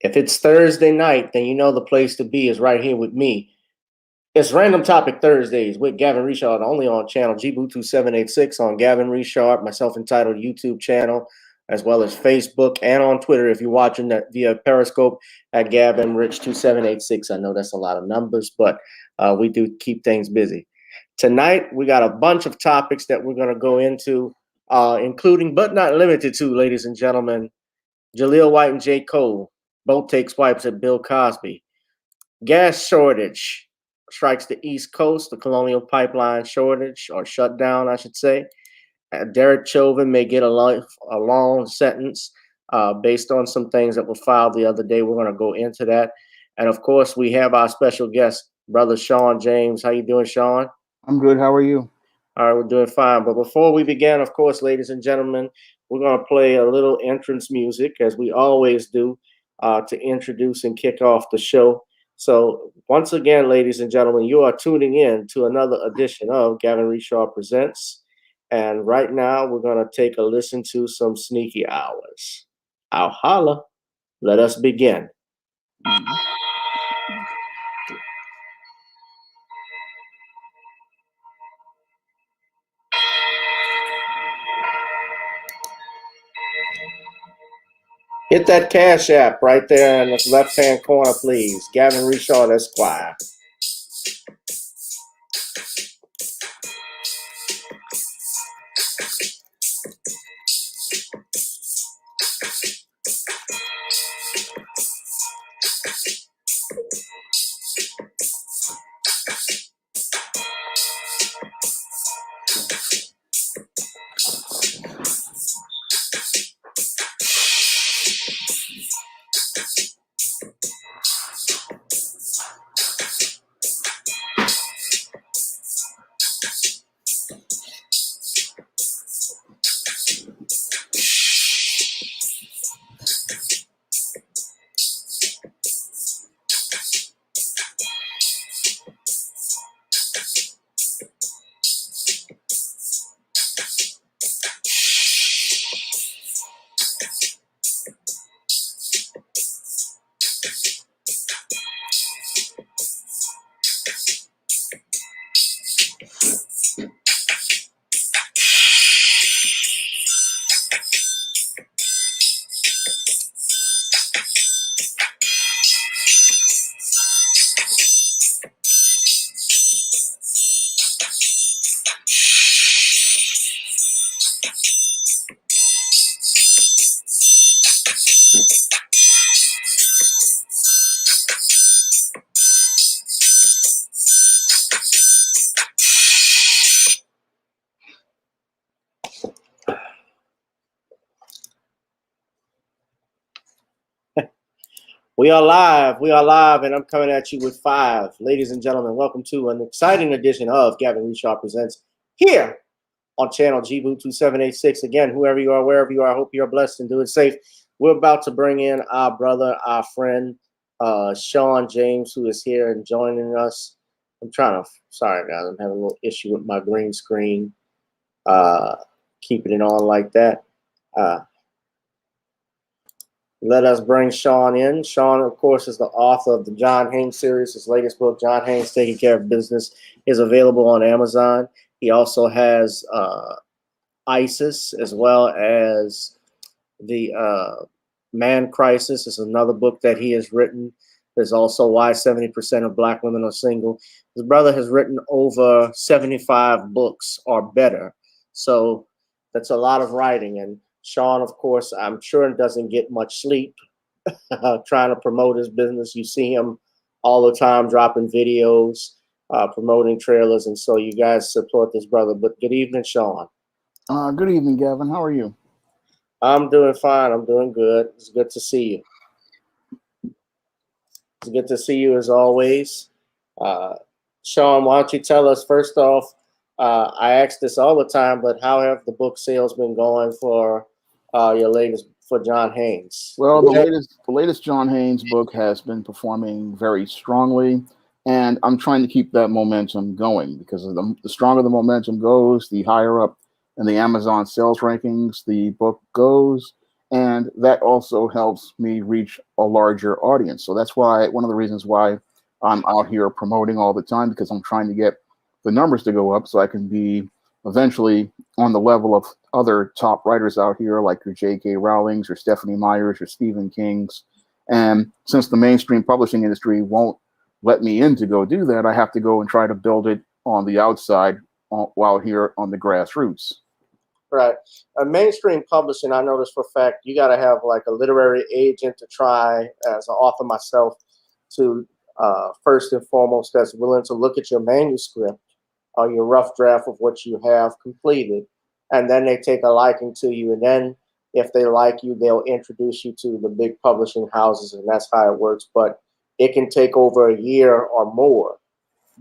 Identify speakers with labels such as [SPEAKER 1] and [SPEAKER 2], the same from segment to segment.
[SPEAKER 1] If it's Thursday night, then you know the place to be is right here with me. It's Random Topic Thursdays with Gavin Richard, only on channel GBoo2786 on Gavin Richard, my self-entitled YouTube channel, as well as Facebook and on Twitter if you're watching that via Periscope at GavinRich2786. I know that's a lot of numbers, but we do keep things busy. Tonight, we got a bunch of topics that we're going to go into, including, but not limited to, ladies and gentlemen, Jaleel White and J. Cole both take swipes at Bill Cosby. Gas shortage strikes the East Coast, the Colonial Pipeline shortage, or shutdown, I should say. Derek Chauvin may get a long sentence based on some things that were filed the other day. We're going to go into that. And, of course, we have our special guest, Brother Shawn James. How you doing, Shawn?
[SPEAKER 2] I'm good. How are you?
[SPEAKER 1] All right, we're doing fine. But before we begin, of course, ladies and gentlemen, we're going to play a little entrance music, as we always do, to introduce and kick off the show. So once again, ladies and gentlemen, you are tuning in to another edition of Gavin Richard Presents. And right now, we're going to take a listen to some Sneaky Hours. I'll holla. Let us begin. Hit that Cash App right there in the left-hand corner, please. Gavin Richard Esquire. We are live, and I'm coming at you with 5. Ladies and gentlemen, welcome to an exciting edition of Gavin Richard Presents here on channel GBoo2786. Again, whoever you are, wherever you are, I hope you're blessed and doing safe. We're about to bring in our brother, our friend, Shawn James, who is here and joining us. Sorry guys, I'm having a little issue with my green screen, keeping it on like that. Let us bring Shawn in. Shawn, of course, is the author of the John Haynes series. His latest book, John Haynes Taking Care of Business, is available on Amazon. He also has ISIS, as well as the Man Crisis is another book that he has written. There's also Why 70% of Black Women Are Single. His brother has written over 75 books or better. So that's a lot of writing. And Shawn, of course, I'm sure doesn't get much sleep trying to promote his business. You see him all the time dropping videos, promoting trailers, and so you guys support this brother. But good evening, Shawn.
[SPEAKER 2] Good evening, Gavin. How are you?
[SPEAKER 1] I'm doing fine. I'm doing good. It's good to see you. It's good to see you as always. Shawn, why don't you tell us, first off, I ask this all the time, but how have the book sales been going for your latest, for John Haynes?
[SPEAKER 2] Well, the latest John Haynes book has been performing very strongly, and I'm trying to keep that momentum going because the stronger the momentum goes, the higher up in the Amazon sales rankings the book goes, And that also helps me reach a larger audience. So that's why one of the reasons why I'm out here promoting all the time, because I'm trying to get the numbers to go up so I can be eventually on the level of other top writers out here like your J.K. Rowling's or Stephanie Meyer's or Stephen King's. And since the mainstream publishing industry won't let me in to go do that, I have to go and try to build it on the outside while here on the grassroots.
[SPEAKER 1] Right. Mainstream publishing, I noticed for a fact, you got to have like a literary agent to try, as an author myself, to first and foremost, that's willing to look at your manuscript or your rough draft of what you have completed. And then they take a liking to you. And then if they like you, they'll introduce you to the big publishing houses. And that's how it works. But it can take over a year or more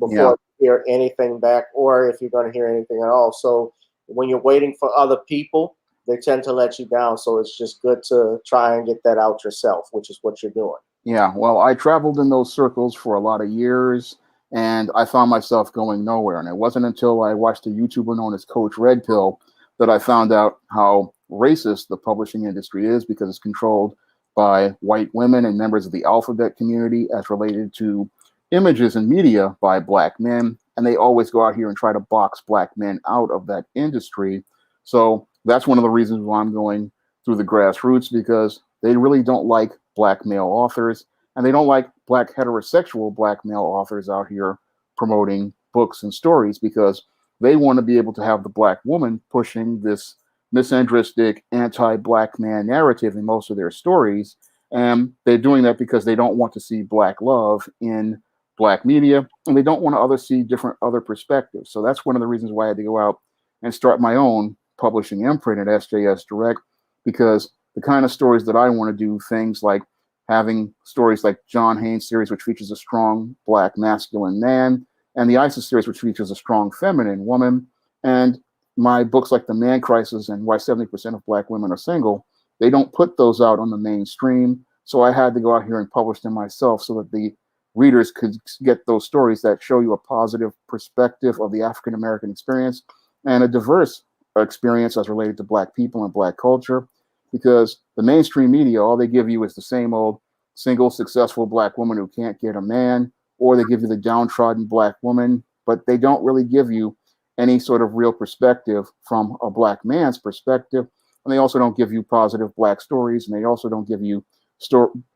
[SPEAKER 1] before you hear anything back, or if you're going to hear anything at all. So when you're waiting for other people, they tend to let you down. So it's just good to try and get that out yourself, which is what you're doing.
[SPEAKER 2] Yeah, well, I traveled in those circles for a lot of years, and I found myself going nowhere. And it wasn't until I watched a YouTuber known as Coach Red Pill that I found out how racist the publishing industry is, because it's controlled by white women and members of the alphabet community as related to images and media by black men. And they always go out here and try to box black men out of that industry. So that's one of the reasons why I'm going through the grassroots, because they really don't like black male authors, and they don't like black heterosexual black male authors out here promoting books and stories, because they want to be able to have the black woman pushing this misandristic anti-black man narrative in most of their stories. And they're doing that because they don't want to see black love in black media, and they don't want to see different other perspectives. So that's one of the reasons why I had to go out and start my own publishing imprint at SJS Direct, because the kind of stories that I want to do, things like having stories like John Haynes series, which features a strong black masculine man, and the ISIS series, which features a strong feminine woman, and my books like The Man Crisis and Why 70% of Black Women Are Single, they don't put those out on the mainstream. So I had to go out here and publish them myself so that the readers could get those stories that show you a positive perspective of the African American experience and a diverse experience as related to black people and black culture. Because the mainstream media, all they give you is the same old single successful black woman who can't get a man, or they give you the downtrodden black woman, but they don't really give you any sort of real perspective from a black man's perspective. And they also don't give you positive black stories, and they also don't give you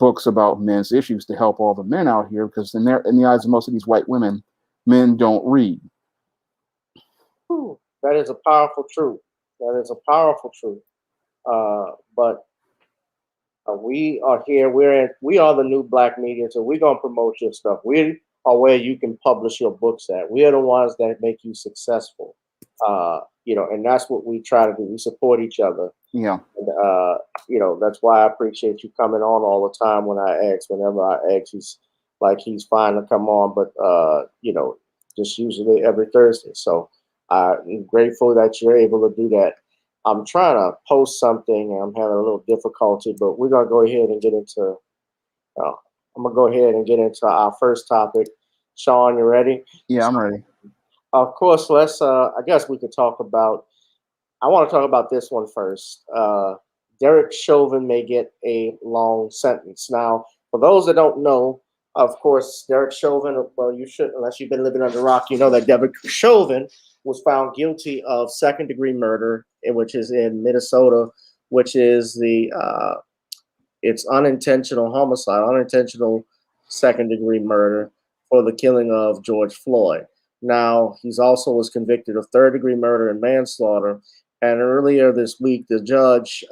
[SPEAKER 2] books about men's issues to help all the men out here, because in the eyes of most of these white women, men don't read.
[SPEAKER 1] Ooh, that is a powerful truth. That is a powerful truth. But we are here. We are the new black media, so we're gonna promote your stuff. We are where you can publish your books at. We are the ones that make you successful. And that's what we try to do. We support each other.
[SPEAKER 2] Yeah.
[SPEAKER 1] And, that's why I appreciate you coming on all the time. Whenever I ask, he's fine to come on, but just usually every Thursday. So I'm grateful that you're able to do that. I'm trying to post something and I'm having a little difficulty, but we're gonna go ahead and get into. I'm gonna go ahead and get into our first topic. Shawn, you ready?
[SPEAKER 2] Yeah, I'm ready.
[SPEAKER 1] Of course. Let's. I guess we could talk about. I want to talk about this one first. Derek Chauvin may get a long sentence. Now, for those that don't know, of course, Derek Chauvin. Well, you should, unless you've been living under a rock, you know that Derek Chauvin was found guilty of second-degree murder, which is in Minnesota, which is it's unintentional homicide, unintentional second-degree murder for the killing of George Floyd. Now, he's also was convicted of third-degree murder and manslaughter. And earlier this week, the judge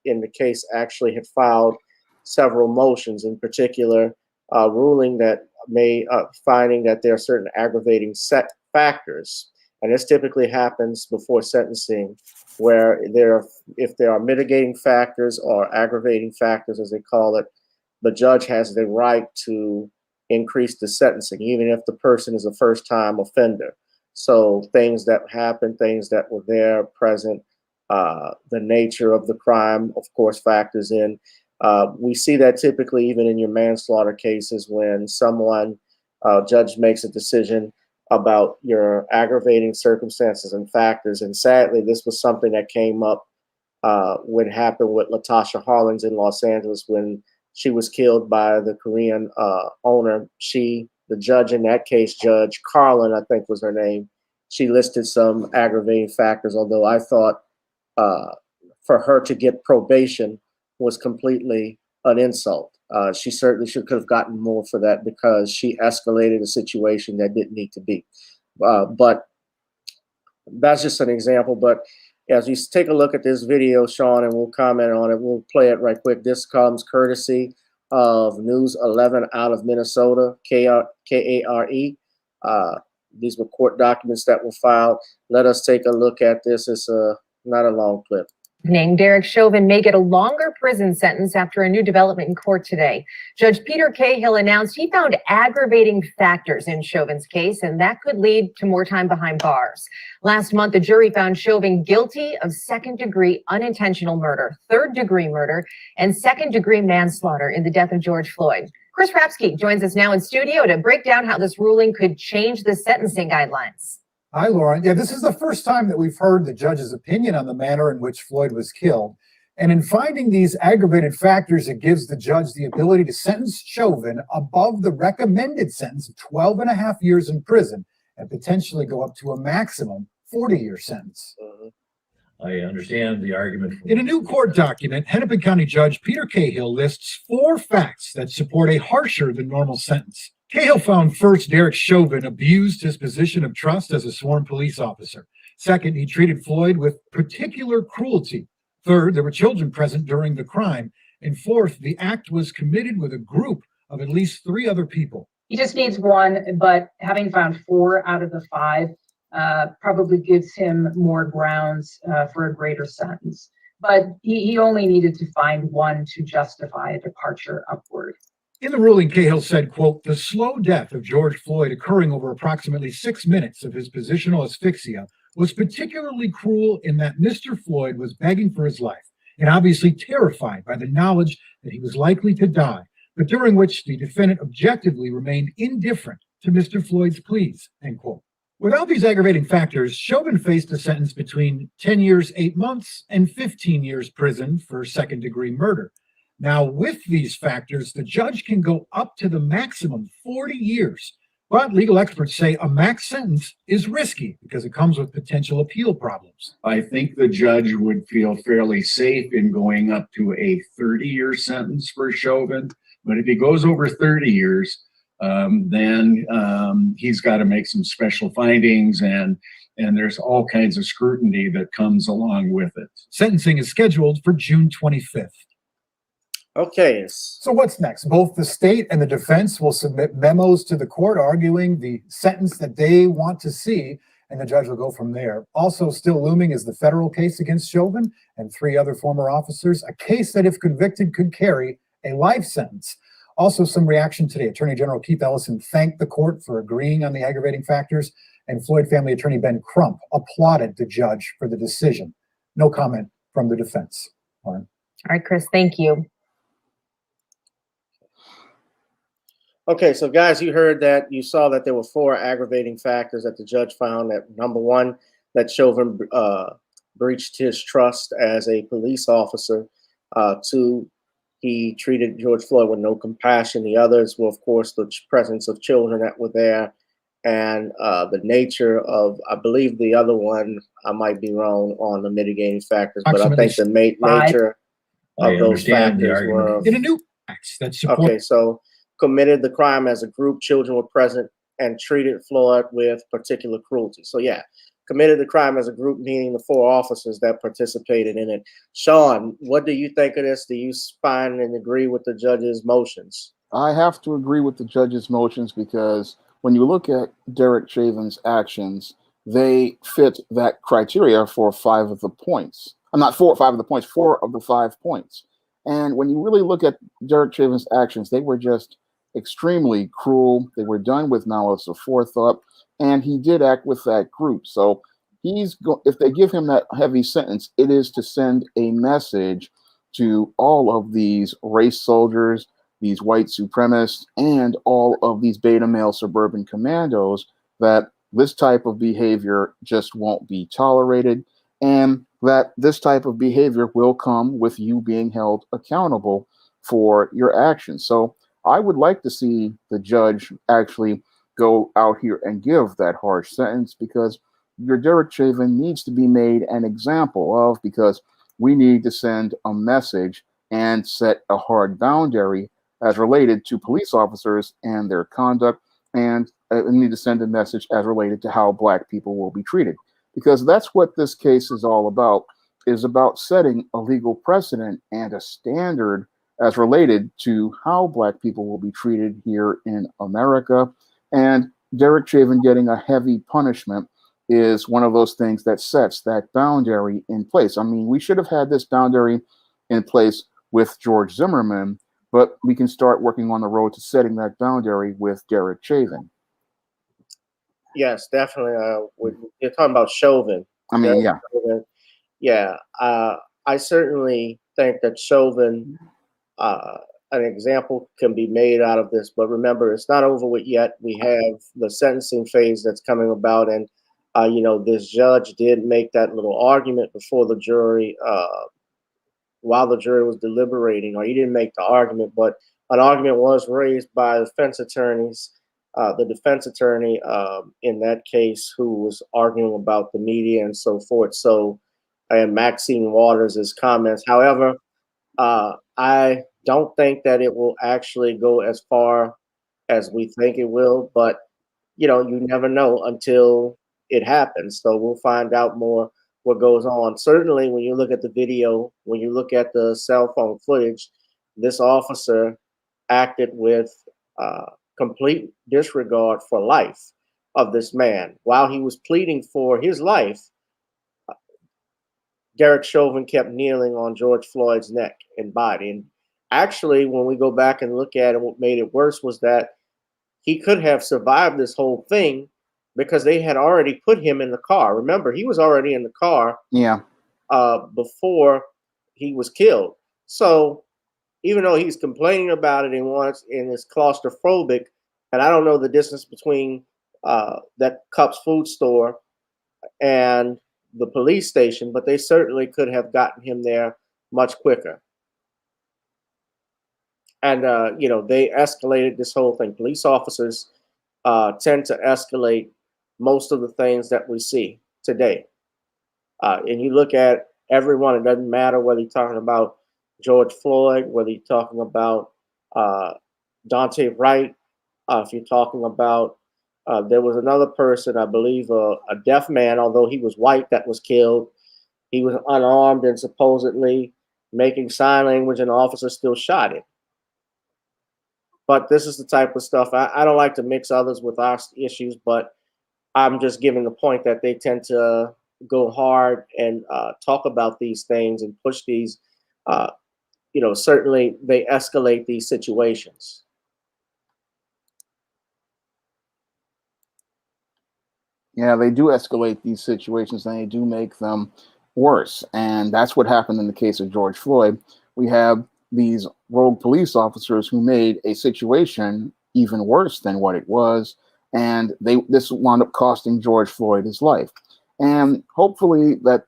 [SPEAKER 1] in the case actually had filed several motions, in particular, ruling that finding that there are certain aggravating factors. And this typically happens before sentencing, where if there are mitigating factors or aggravating factors, as they call it, the judge has the right to increase the sentencing, even if the person is a first-time offender. So things that happen, things that were there, present, the nature of the crime, of course, factors in. We see that typically even in your manslaughter cases when someone, judge makes a decision about your aggravating circumstances and factors. And sadly, this was something that came up what happened with Latasha Harlins in Los Angeles when she was killed by the Korean owner. The judge in that case, Judge Carlin, I think was her name, she listed some aggravating factors, although I thought for her to get probation was completely an insult. She certainly could have gotten more for that because she escalated a situation that didn't need to be. But that's just an example. But as you take a look at this video, Shawn, and we'll comment on it, we'll play it right quick. This comes courtesy of News 11 out of Minnesota, KARE. These were court documents that were filed. Let us take a look at this. It's not a long clip.
[SPEAKER 3] Derek Chauvin may get a longer prison sentence after a new development in court today. Judge Peter Cahill announced he found aggravating factors in Chauvin's case, and that could lead to more time behind bars. Last month, the jury found Chauvin guilty of second-degree unintentional murder, third-degree murder, and second-degree manslaughter in the death of George Floyd. Chris Rapsky joins us now in studio to break down how this ruling could change the sentencing guidelines.
[SPEAKER 4] Hi, Lauren. Yeah, this is the first time that we've heard the judge's opinion on the manner in which Floyd was killed. And in finding these aggravated factors, it gives the judge the ability to sentence Chauvin above the recommended sentence of 12 and a half years in prison and potentially go up to a maximum 40-year sentence.
[SPEAKER 5] I understand the argument.
[SPEAKER 4] In a new court document, Hennepin County Judge Peter Cahill lists 4 facts that support a harsher than normal sentence. Cahill found first, Derek Chauvin abused his position of trust as a sworn police officer. Second, he treated Floyd with particular cruelty. Third, there were children present during the crime. And fourth, the act was committed with a group of at least 3 other people.
[SPEAKER 6] He just needs 1, but having found 4 out of the 5 probably gives him more grounds for a greater sentence. But he only needed to find 1 to justify a departure upward.
[SPEAKER 4] In the ruling, Cahill said, quote, "The slow death of George Floyd occurring over approximately 6 minutes of his positional asphyxia was particularly cruel in that Mr. Floyd was begging for his life and obviously terrified by the knowledge that he was likely to die, but during which the defendant objectively remained indifferent to Mr. Floyd's pleas," end quote. Without these aggravating factors, Chauvin faced a sentence between 10 years, 8 months and 15 years prison for second-degree murder. Now, with these factors, the judge can go up to the maximum 40 years. But legal experts say a max sentence is risky because it comes with potential appeal problems.
[SPEAKER 5] I think the judge would feel fairly safe in going up to a 30-year sentence for Chauvin. But if he goes over 30 years, then he's got to make some special findings, and there's all kinds of scrutiny that comes along with it.
[SPEAKER 4] Sentencing is scheduled for June 25th.
[SPEAKER 1] Okay.
[SPEAKER 4] So what's next? Both the state and the defense will submit memos to the court arguing the sentence that they want to see, and the judge will go from there. Also still looming is the federal case against Chauvin and 3 other former officers, a case that, if convicted, could carry a life sentence. Also, some reaction today. Attorney General Keith Ellison thanked the court for agreeing on the aggravating factors, and Floyd family attorney Ben Crump applauded the judge for the decision. No comment from the defense. Lauren.
[SPEAKER 3] All right, Chris, thank you.
[SPEAKER 1] Okay, so guys, you heard that. You saw that there were 4 aggravating factors that the judge found. That number 1, that Chauvin breached his trust as a police officer. 2, he treated George Floyd with no compassion. The others were, of course, the presence of children that were there, and the nature of, I believe the other one, I might be wrong on the mitigating factors, but I think the nature of those factors were
[SPEAKER 4] in a new tax that supports.
[SPEAKER 1] Okay, so committed the crime as a group, children were present, and treated Floyd with particular cruelty. So yeah, committed the crime as a group, meaning the 4 officers that participated in it. Shawn, what do you think of this? Do you find and agree with the judge's motions?
[SPEAKER 2] I have to agree with the judge's motions because when you look at Derek Chauvin's actions, they fit that criteria for 5 of the points. I'm not 5 of the points, 4 of the 5 points. And when you really look at Derek Chauvin's actions, they were just extremely cruel. They were done with malice of forethought, and he did act with that group. So if they give him that heavy sentence, it is to send a message to all of these race soldiers, these white supremacists, and all of these beta male suburban commandos that this type of behavior just won't be tolerated. and that this type of behavior will come with you being held accountable for your actions. So I would like to see the judge actually go out here and give that harsh sentence, because your Derek Chauvin needs to be made an example of, because we need to send a message and set a hard boundary as related to police officers and their conduct, and we need to send a message as related to how Black people will be treated, because that's what this case is all about, is about setting a legal precedent and a standard as related to how Black people will be treated here in America. And Derek Chauvin getting a heavy punishment is one of those things that sets that boundary in place. I mean, we should have had this boundary in place with George Zimmerman, but we can start working on the road to setting that boundary with Derek Chauvin.
[SPEAKER 1] Yes, definitely. You're talking about Chauvin.
[SPEAKER 2] I mean, yeah.
[SPEAKER 1] Chauvin. Yeah. I certainly think that Chauvin, an example can be made out of this, but remember, it's not over with yet. We have the sentencing phase that's coming about, and this judge did make that little argument before the jury, while the jury was deliberating, or he didn't make the argument, but an argument was raised by defense attorneys. The defense attorney in that case, who was arguing about the media and so forth. So, and Maxine Waters' comments. However, I don't think that it will actually go as far as we think it will, but you never know until it happens. So we'll find out more what goes on. Certainly, when you look at the video, when you look at the cell phone footage, this officer acted with complete disregard for life of this man. While he was pleading for his life, Derek Chauvin kept kneeling on George Floyd's neck and body. And actually, when we go back and look at it, what made it worse was that he could have survived this whole thing because they had already put him in the car. Remember, he was already in the car before he was killed. So even though he's complaining about it and is claustrophobic, and I don't know the distance between that Cup's food store and the police station, but they certainly could have gotten him there much quicker. And, they escalated this whole thing. Police officers tend to escalate most of the things that we see today. And you look at everyone, it doesn't matter whether you're talking about George Floyd, whether you're talking about Dante Wright, if you're talking about, there was another person, I believe, a deaf man, although he was white, that was killed. He was unarmed and supposedly making sign language, and the officer still shot him. But this is the type of stuff, I don't like to mix others with our issues, but I'm just giving the point that they tend to go hard and talk about these things and push these, certainly they escalate these situations.
[SPEAKER 2] Yeah, they do escalate these situations and they do make them worse. And that's what happened in the case of George Floyd. We have these rogue police officers who made a situation even worse than what it was. And this wound up costing George Floyd his life. And hopefully that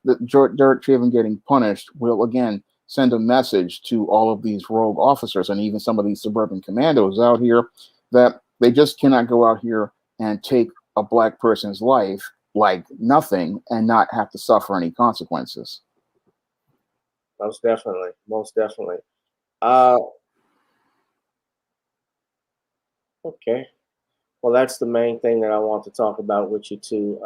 [SPEAKER 2] Derek Chauvin getting punished will, again, send a message to all of these rogue officers and even some of these suburban commandos out here that they just cannot go out here and take a Black person's life like nothing and not have to suffer any consequences.
[SPEAKER 1] Most definitely. Most definitely. Okay. Well, that's the main thing that I want to talk about with you too.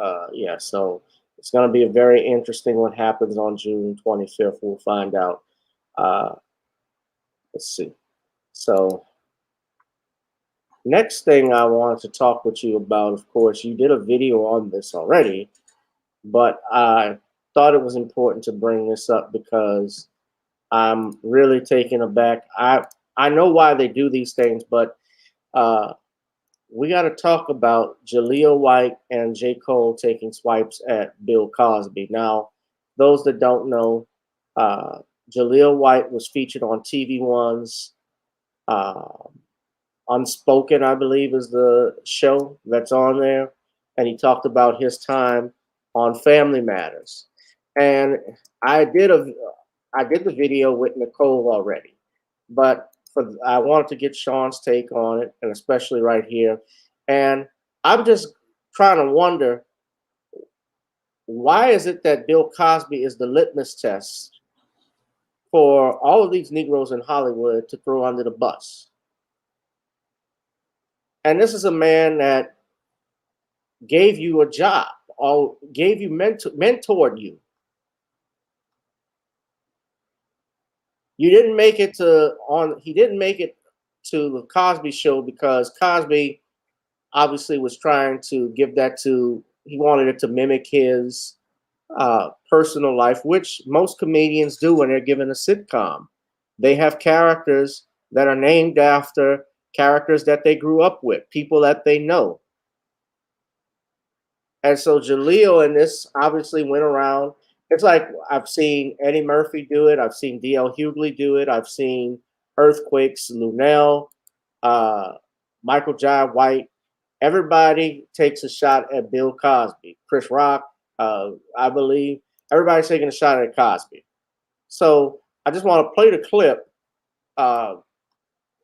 [SPEAKER 1] So it's going to be a very interesting what happens on June 25th. We'll find out. Let's see. So next thing I wanted to talk with you about, of course, you did a video on this already, but I thought it was important to bring this up because I'm really taken aback. I know why they do these things, but we got to talk about Jaleel White and J. Cole taking swipes at Bill Cosby. Now, those that don't know, Jaleel White was featured on TV One's Unspoken, I believe, is the show that's on there. And he talked about his time on Family Matters. And I did the video with Nicole already, but I wanted to get Shawn's take on it, and especially right here. And I'm just trying to wonder, why is it that Bill Cosby is the litmus test for all of these Negroes in Hollywood to throw under the bus? And this is a man that gave you a job, or gave you mentored you. He didn't make it to the Cosby Show because Cosby obviously was trying to give that to, he wanted it to mimic his personal life, which most comedians do when they're given a sitcom. They have characters that are named after characters that they grew up with, people that they know. And so Jaleel in this obviously went around. It's like I've seen Eddie Murphy do it. I've seen D.L. Hughley do it. I've seen Earthquakes, Lunel, Michael Jai White. Everybody takes a shot at Bill Cosby. Chris Rock, I believe. Everybody's taking a shot at Cosby. So I just want to play the clip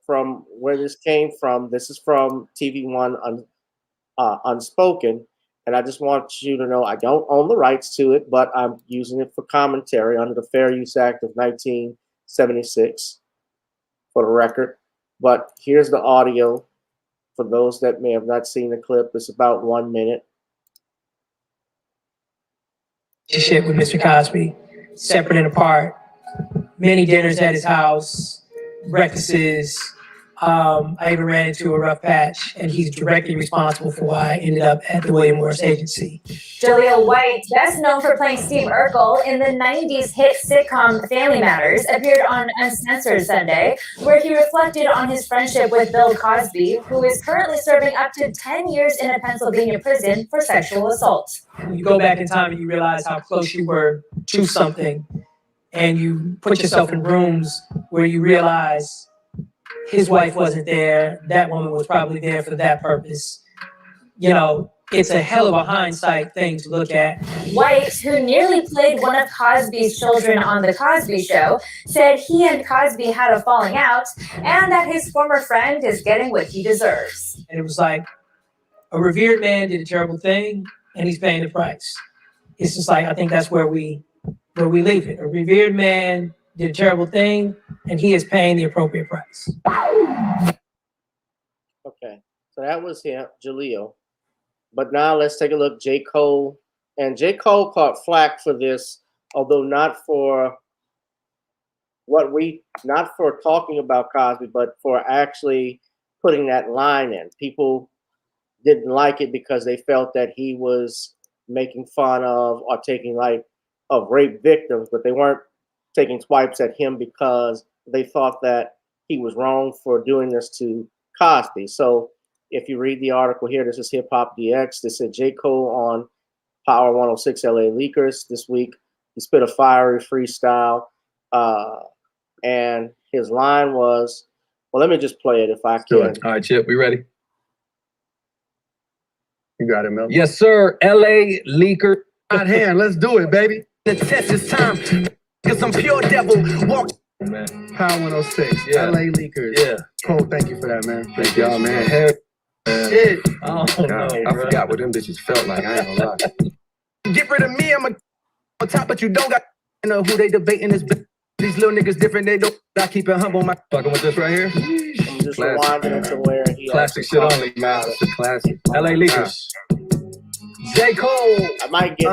[SPEAKER 1] from where this came from. This is from TV One Unspoken. And I just want you to know I don't own the rights to it, but I'm using it for commentary under the Fair Use Act of 1976 for the record. But here's the audio for those that may have not seen the clip. It's about 1 minute.
[SPEAKER 7] Shit with Mr. Cosby, separate and apart. Many dinners at his house, breakfasts. I even ran into a rough patch, and he's directly responsible for why I ended up at the William Morris Agency.
[SPEAKER 8] Jaleel White, best known for playing Steve Urkel in the 90s hit sitcom Family Matters, appeared on Uncensored Sunday, where he reflected on his friendship with Bill Cosby, who is currently serving up to 10 years in a Pennsylvania prison for sexual assault.
[SPEAKER 7] When you go back in time and you realize how close you were to something, and you put yourself in rooms where you realize his wife wasn't there, that woman was probably there for that purpose. You know, it's a hell of a hindsight thing to look at.
[SPEAKER 8] White, who nearly played one of Cosby's children on The Cosby Show, said he and Cosby had a falling out and that his former friend is getting what he deserves.
[SPEAKER 7] And it was like, a revered man did a terrible thing and he's paying the price. It's just like, I think that's where we leave it. A revered man did a terrible thing, and he is paying the appropriate price.
[SPEAKER 1] Okay, so that was him, Jaleel. But now let's take a look. J. Cole. And J. Cole caught flack for this, although not for talking about Cosby, but for actually putting that line in. People didn't like it because they felt that he was making fun of or taking light of rape victims, but they weren't taking swipes at him because they thought that he was wrong for doing this to Cosby. So if you read the article here, this is Hip Hop DX. This said J. Cole on Power 106 LA Leakers this week. He spit a fiery freestyle. And his line was, well, let me just play it if I can.
[SPEAKER 9] All right, Chip, we ready? You got it, Mel. Yes, sir. LA Leaker.
[SPEAKER 10] Right hand, let's do it, baby. The test is time. Cause I'm pure devil. Walk.
[SPEAKER 9] Man.
[SPEAKER 10] Power 106.
[SPEAKER 9] Yeah.
[SPEAKER 10] LA Leakers.
[SPEAKER 9] Yeah.
[SPEAKER 10] Cole, thank you for that, man.
[SPEAKER 9] Thank y'all, man. Hell, man.
[SPEAKER 10] Shit.
[SPEAKER 9] Oh, no, I forgot what them bitches felt like. I ain't gonna lie.
[SPEAKER 10] Get rid of me, I'm on top, but you don't got know who they debating this. These little niggas different, they don't. I keep it humble. My
[SPEAKER 9] Fucking with this right here.
[SPEAKER 1] I'm just rewinding it to where he
[SPEAKER 9] Classic shit only, man. It's a classic. LA Leakers.
[SPEAKER 10] J. Cole.
[SPEAKER 1] I might get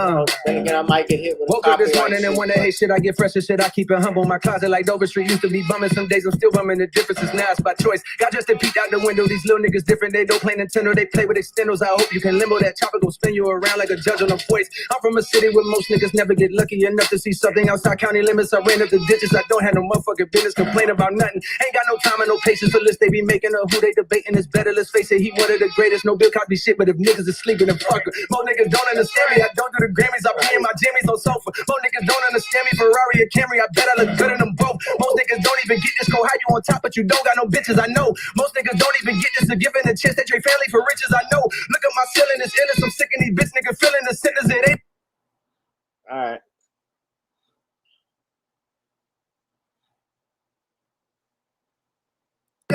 [SPEAKER 1] then again, I might get hit with
[SPEAKER 10] Woke up this morning and wonder, hey, shit, I get fresh as shit. I keep it humble. My closet like Dover Street used to be bumming. Some days I'm still bumming. The difference is now it's by choice. Got just to peek out the window. These little niggas different. They don't play Nintendo. They play with extendos. I hope you can limbo that chopper. Go spin you around like a judge on a voice. I'm from a city where most niggas never get lucky enough to see something outside county limits. I ran up the ditches. I don't have no motherfucking business. Complain about nothing. Ain't got no time and no patience for list. They be making up who they debating is better. Let's face it, he one of the greatest. No Bill Cosby shit, but if niggas is sleeping, then fuck her. Most niggas don't understand me. I don't do the Grammys. I play in my jammies on sofa. Most niggas don't understand me. Ferrari or Camry. I bet I look good in them both. Most niggas don't even get this. Go how you on top, but you don't got no bitches. I know. Most niggas don't even get this. To giving a chance. They trade family for riches. I know. Look at my ceiling. It's endless. I'm sick of these bitch niggas feeling the sentence. It ain't.
[SPEAKER 1] All right.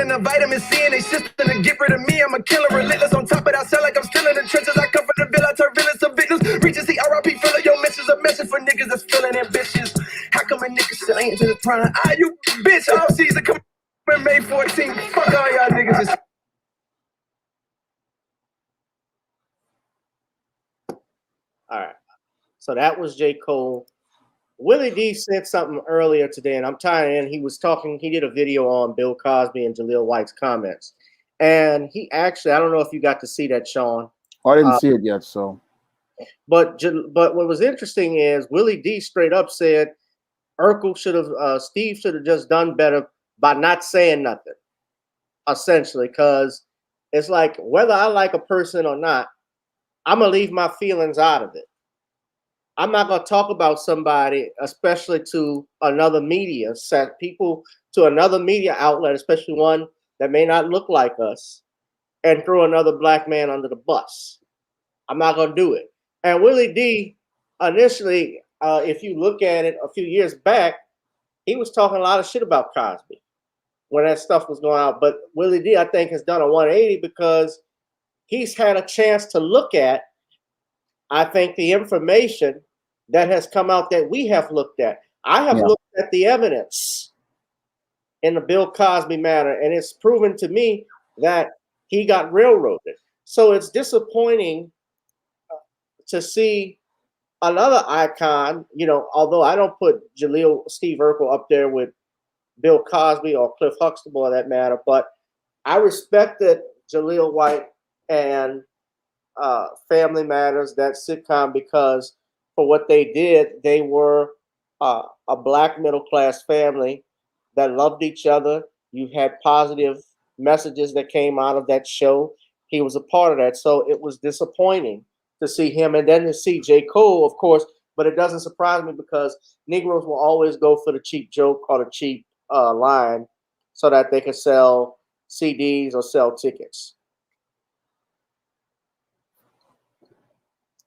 [SPEAKER 10] injecting the vitamin C in they system to get rid of me. I'm a killer, relentless on top, but I sound like I'm still in the trenches. I come from the ville, I turn villains to victims. Reaches the RIP filler, your mission's a mission for niggas that's feeling ambitious. How come a nigga still ain't to the prime? Ah, you bitch, all season come May 14th. Fuck all y'all niggas.
[SPEAKER 1] All right. So that was J. Cole. Willie D said something earlier today, and I'm tying in. He was talking, he did a video on Bill Cosby and Jaleel White's comments. And he actually, I don't know if you got to see that, Sean.
[SPEAKER 2] I didn't see it yet, so.
[SPEAKER 1] But what was interesting is Willie D straight up said Urkel should have, Steve should have just done better by not saying nothing, essentially, because it's like whether I like a person or not, I'm going to leave my feelings out of it. I'm not going to talk about somebody, especially to another media set, people to another media outlet, especially one that may not look like us, and throw another black man under the bus. I'm not going to do it. And Willie D, initially, if you look at it a few years back, he was talking a lot of shit about Cosby when that stuff was going out. But Willie D, I think, has done a 180 because he's had a chance to look at, I think, the information that has come out that we have looked at. I have looked at the evidence in the Bill Cosby matter, and it's proven to me that he got railroaded. So it's disappointing to see another icon, you know, although I don't put Steve Urkel up there with Bill Cosby or Cliff Huxtable or that matter, but I respected Jaleel White and Family Matters, that sitcom, because for what they did, they were a black middle class family that loved each other. You had positive messages that came out of that show. He was a part of that. So it was disappointing to see him, and then to see J. Cole, of course, but it doesn't surprise me because Negroes will always go for the cheap joke or the cheap line so that they can sell CDs or sell tickets.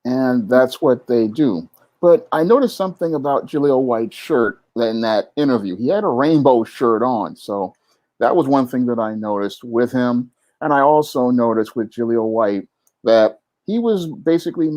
[SPEAKER 2] And that's what they do. But I noticed something about Jaleel White's shirt in that interview. He had a rainbow shirt on. So that was one thing that I noticed with him. And I also noticed with Jaleel White that he was basically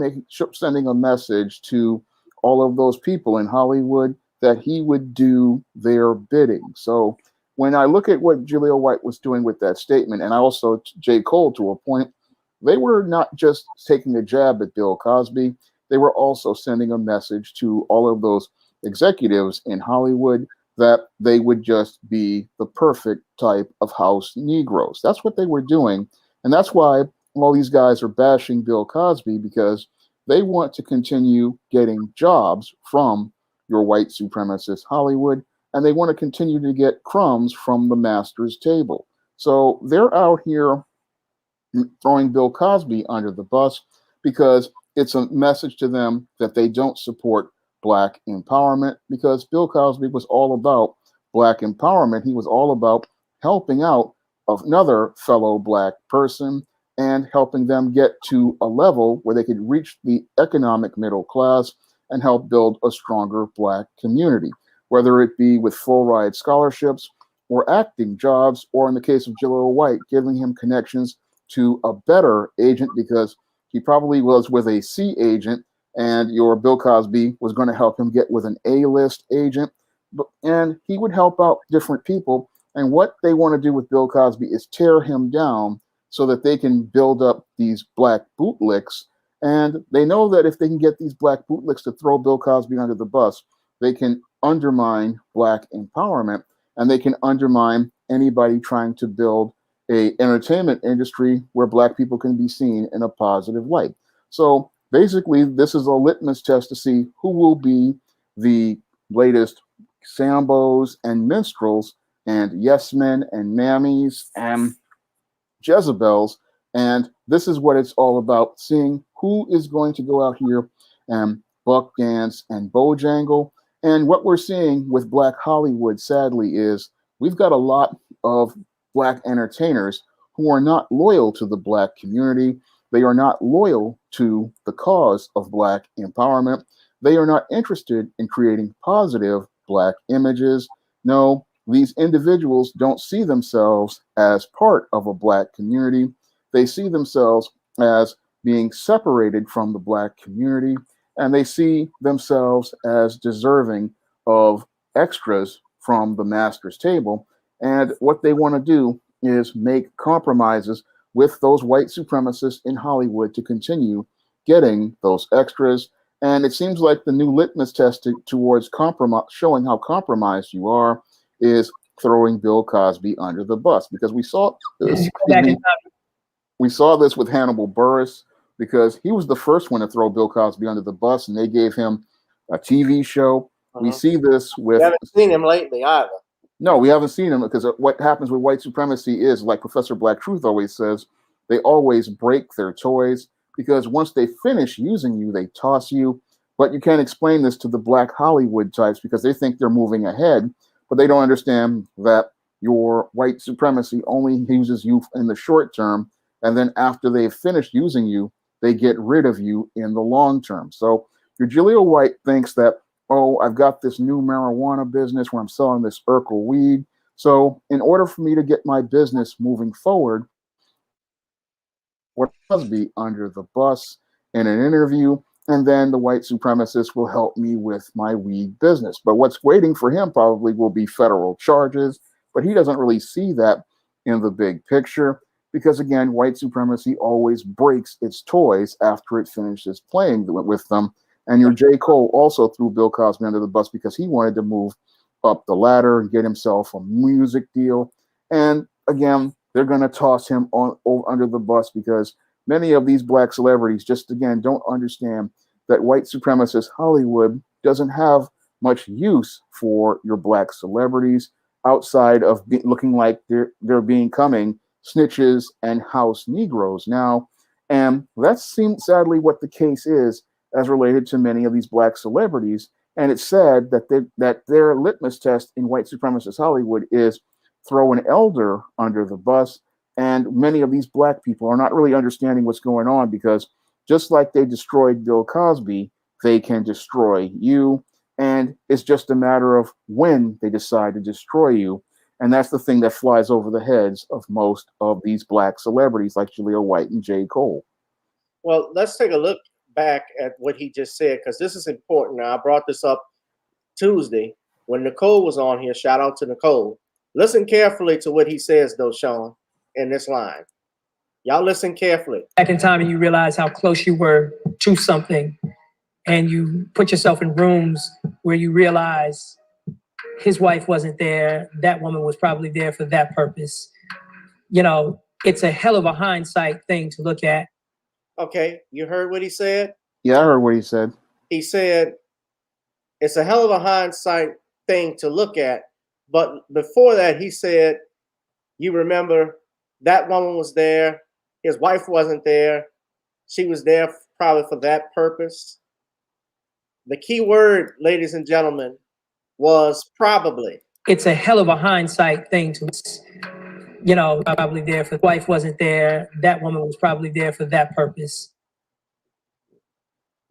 [SPEAKER 2] sending a message to all of those people in Hollywood that he would do their bidding. So when I look at what Jaleel White was doing with that statement, and also J. Cole to a point, they were not just taking a jab at Bill Cosby. They were also sending a message to all of those executives in Hollywood that they would just be the perfect type of house Negroes. That's what they were doing. And that's why all these guys are bashing Bill Cosby, because they want to continue getting jobs from your white supremacist Hollywood, and they want to continue to get crumbs from the master's table. So they're out here throwing Bill Cosby under the bus because it's a message to them that they don't support black empowerment, because Bill Cosby was all about black empowerment. He was all about helping out another fellow black person and helping them get to a level where they could reach the economic middle class and help build a stronger black community, whether it be with full ride scholarships or acting jobs, or in the case of Jaleel White, giving him connections to a better agent, because he probably was with a C agent and your Bill Cosby was going to help him get with an A-list agent, and he would help out different people. And what they want to do with Bill Cosby is tear him down so that they can build up these black bootlicks. And they know that if they can get these black bootlicks to throw Bill Cosby under the bus, they can undermine black empowerment, and they can undermine anybody trying to build an entertainment industry where black people can be seen in a positive light. So basically, this is a litmus test to see who will be the latest Sambos and minstrels and yes men and mammies and Jezebels. And this is what it's all about, seeing who is going to go out here and buck dance and bojangle. And what we're seeing with Black Hollywood, sadly, is we've got a lot of black entertainers who are not loyal to the black community. They are not loyal to the cause of black empowerment. They are not interested in creating positive black images. No, these individuals don't see themselves as part of a Black community. They see themselves as being separated from the Black community, and they see themselves as deserving of extras from the master's table. And what they want to do is make compromises with those white supremacists in Hollywood to continue getting those extras. And it seems like the new litmus test towards compromise, showing how compromised you are, is throwing Bill Cosby under the bus. Because we saw this, we saw this with Hannibal Buress, because he was the first one to throw Bill Cosby under the bus, and they gave him a TV show. We see this with.
[SPEAKER 1] We haven't seen him lately either.
[SPEAKER 2] No, we haven't seen him, because what happens with white supremacy is, like Professor Black Truth always says, they always break their toys, because once they finish using you, they toss you. But you can't explain this to the Black Hollywood types, because they think they're moving ahead, but they don't understand that your white supremacy only uses you in the short term, and then after they've finished using you, they get rid of you in the long term. So your Jaleel White thinks that, oh, I've got this new marijuana business where I'm selling this Urkel weed. So in order for me to get my business moving forward, what must be under the bus in an interview, and then the white supremacist will help me with my weed business. But what's waiting for him probably will be federal charges, but he doesn't really see that in the big picture, because again, white supremacy always breaks its toys after it finishes playing with them. And your J. Cole also threw Bill Cosby under the bus because he wanted to move up the ladder and get himself a music deal. And again, they're going to toss him under the bus, because many of these Black celebrities just, again, don't understand that white supremacist Hollywood doesn't have much use for your Black celebrities outside of looking like they're becoming snitches and house Negroes now. And that seems sadly what the case is as related to many of these Black celebrities. And it's sad that their litmus test in white supremacist Hollywood is throw an elder under the bus. And many of these Black people are not really understanding what's going on, because just like they destroyed Bill Cosby, they can destroy you. And it's just a matter of when they decide to destroy you. And that's the thing that flies over the heads of most of these Black celebrities like Jaleel White and J. Cole.
[SPEAKER 1] Well, let's take a look back at what he just said, because this is important. Now, I brought this up Tuesday when Nicole was on here. Shout out to Nicole. Listen carefully to what he says, though, Shawn, in this line. Y'all listen carefully.
[SPEAKER 7] Back in time and you realize how close you were to something, and you put yourself in rooms where you realize his wife wasn't there, that woman was probably there for that purpose. You know, it's a hell of a hindsight thing to look at.
[SPEAKER 1] Okay, you heard what he said?
[SPEAKER 2] Yeah, I heard what he said.
[SPEAKER 1] He said, it's a hell of a hindsight thing to look at. But before that, he said, you remember that woman was there. His wife wasn't there. She was there probably for that purpose. The key word, ladies and gentlemen, was probably.
[SPEAKER 7] It's a hell of a hindsight thing to, you know, probably there for, wife wasn't there. That woman was probably there for that purpose.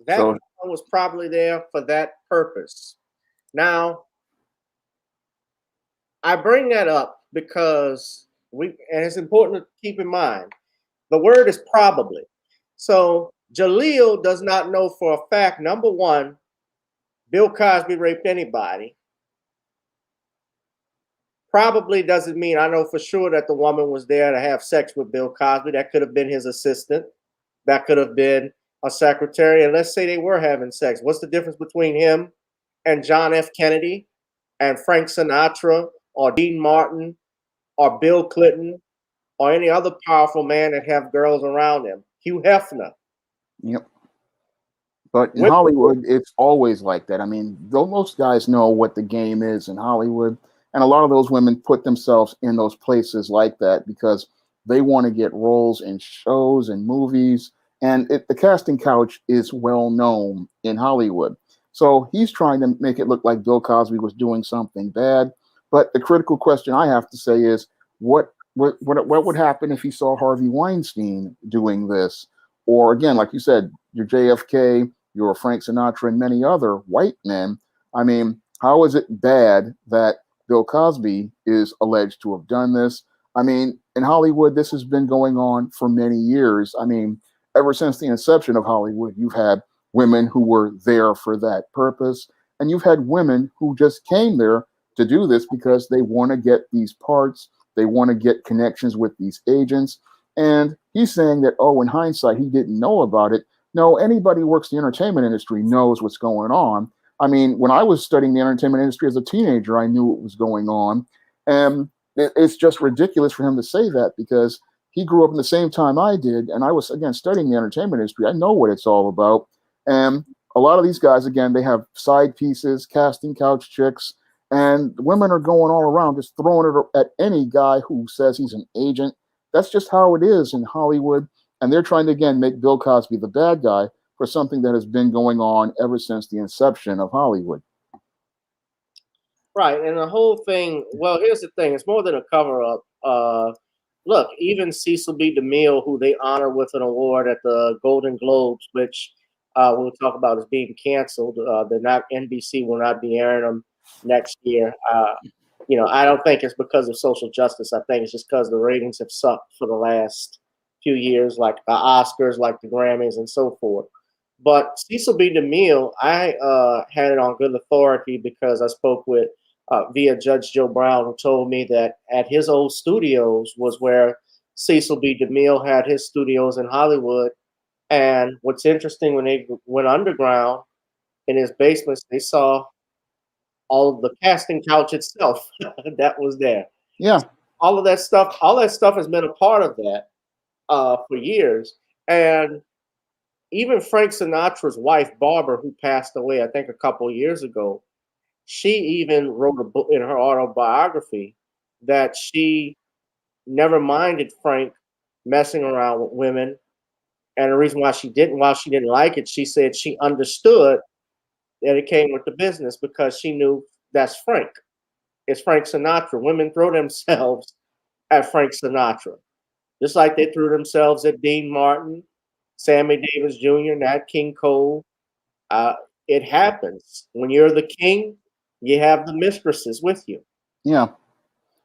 [SPEAKER 1] That woman was probably there for that purpose. Now, I bring that up because and it's important to keep in mind, the word is probably. So Jaleel does not know for a fact, number one, Bill Cosby raped anybody. Probably doesn't mean I know for sure that the woman was there to have sex with Bill Cosby. That could have been his assistant. That could have been a secretary. And let's say they were having sex. What's the difference between him and John F. Kennedy and Frank Sinatra or Dean Martin or Bill Clinton or any other powerful man that have girls around him? Hugh Hefner.
[SPEAKER 2] Yep. But in Hollywood, it's always like that. I mean, though most guys know what the game is in Hollywood, and a lot of those women put themselves in those places like that because they want to get roles in shows and movies. And the casting couch is well known in Hollywood. So he's trying to make it look like Bill Cosby was doing something bad. But the critical question I have to say is, what would happen if he saw Harvey Weinstein doing this? Or again, like you said, your JFK, your Frank Sinatra, and many other white men. I mean, how is it bad that Bill Cosby is alleged to have done this. I mean, in Hollywood, this has been going on for many years. I mean, ever since the inception of Hollywood, you've had women who were there for that purpose, and you've had women who just came there to do this because they want to get these parts, they want to get connections with these agents. And he's saying that, oh, in hindsight, he didn't know about it. No, anybody who works in the entertainment industry knows what's going on. I mean, when I was studying the entertainment industry as a teenager, I knew what was going on. And it's just ridiculous for him to say that because he grew up in the same time I did. And I was, again, studying the entertainment industry. I know what it's all about. And a lot of these guys, again, they have side pieces, casting couch chicks, and women are going all around just throwing it at any guy who says he's an agent. That's just how it is in Hollywood. And they're trying to, again, make Bill Cosby the bad guy for something that has been going on ever since the inception of Hollywood.
[SPEAKER 1] Right. And the whole thing, well, here's the thing. It's more than a cover-up. Look, even Cecil B. DeMille, who they honor with an award at the Golden Globes, which we'll talk about as being canceled. NBC will not be airing them next year. I don't think it's because of social justice. I think it's just because the ratings have sucked for the last few years, like the Oscars, like the Grammys, and so forth. But Cecil B. DeMille, I had it on good authority because I spoke with via Judge Joe Brown, who told me that at his old studios was where Cecil B. DeMille had his studios in Hollywood. And what's interesting, when they went underground in his basements, they saw all of the casting couch itself that was there.
[SPEAKER 2] Yeah.
[SPEAKER 1] All that stuff has been a part of that for years. And even Frank Sinatra's wife, Barbara, who passed away, I think, a couple of years ago, she even wrote a book in her autobiography that she never minded Frank messing around with women. And the reason why she didn't like it, she said she understood that it came with the business because she knew that's Frank. It's Frank Sinatra. Women throw themselves at Frank Sinatra, just like they threw themselves at Dean Martin, Sammy Davis Jr., Nat King Cole. It happens. When you're the king, you have the mistresses with you.
[SPEAKER 2] Yeah.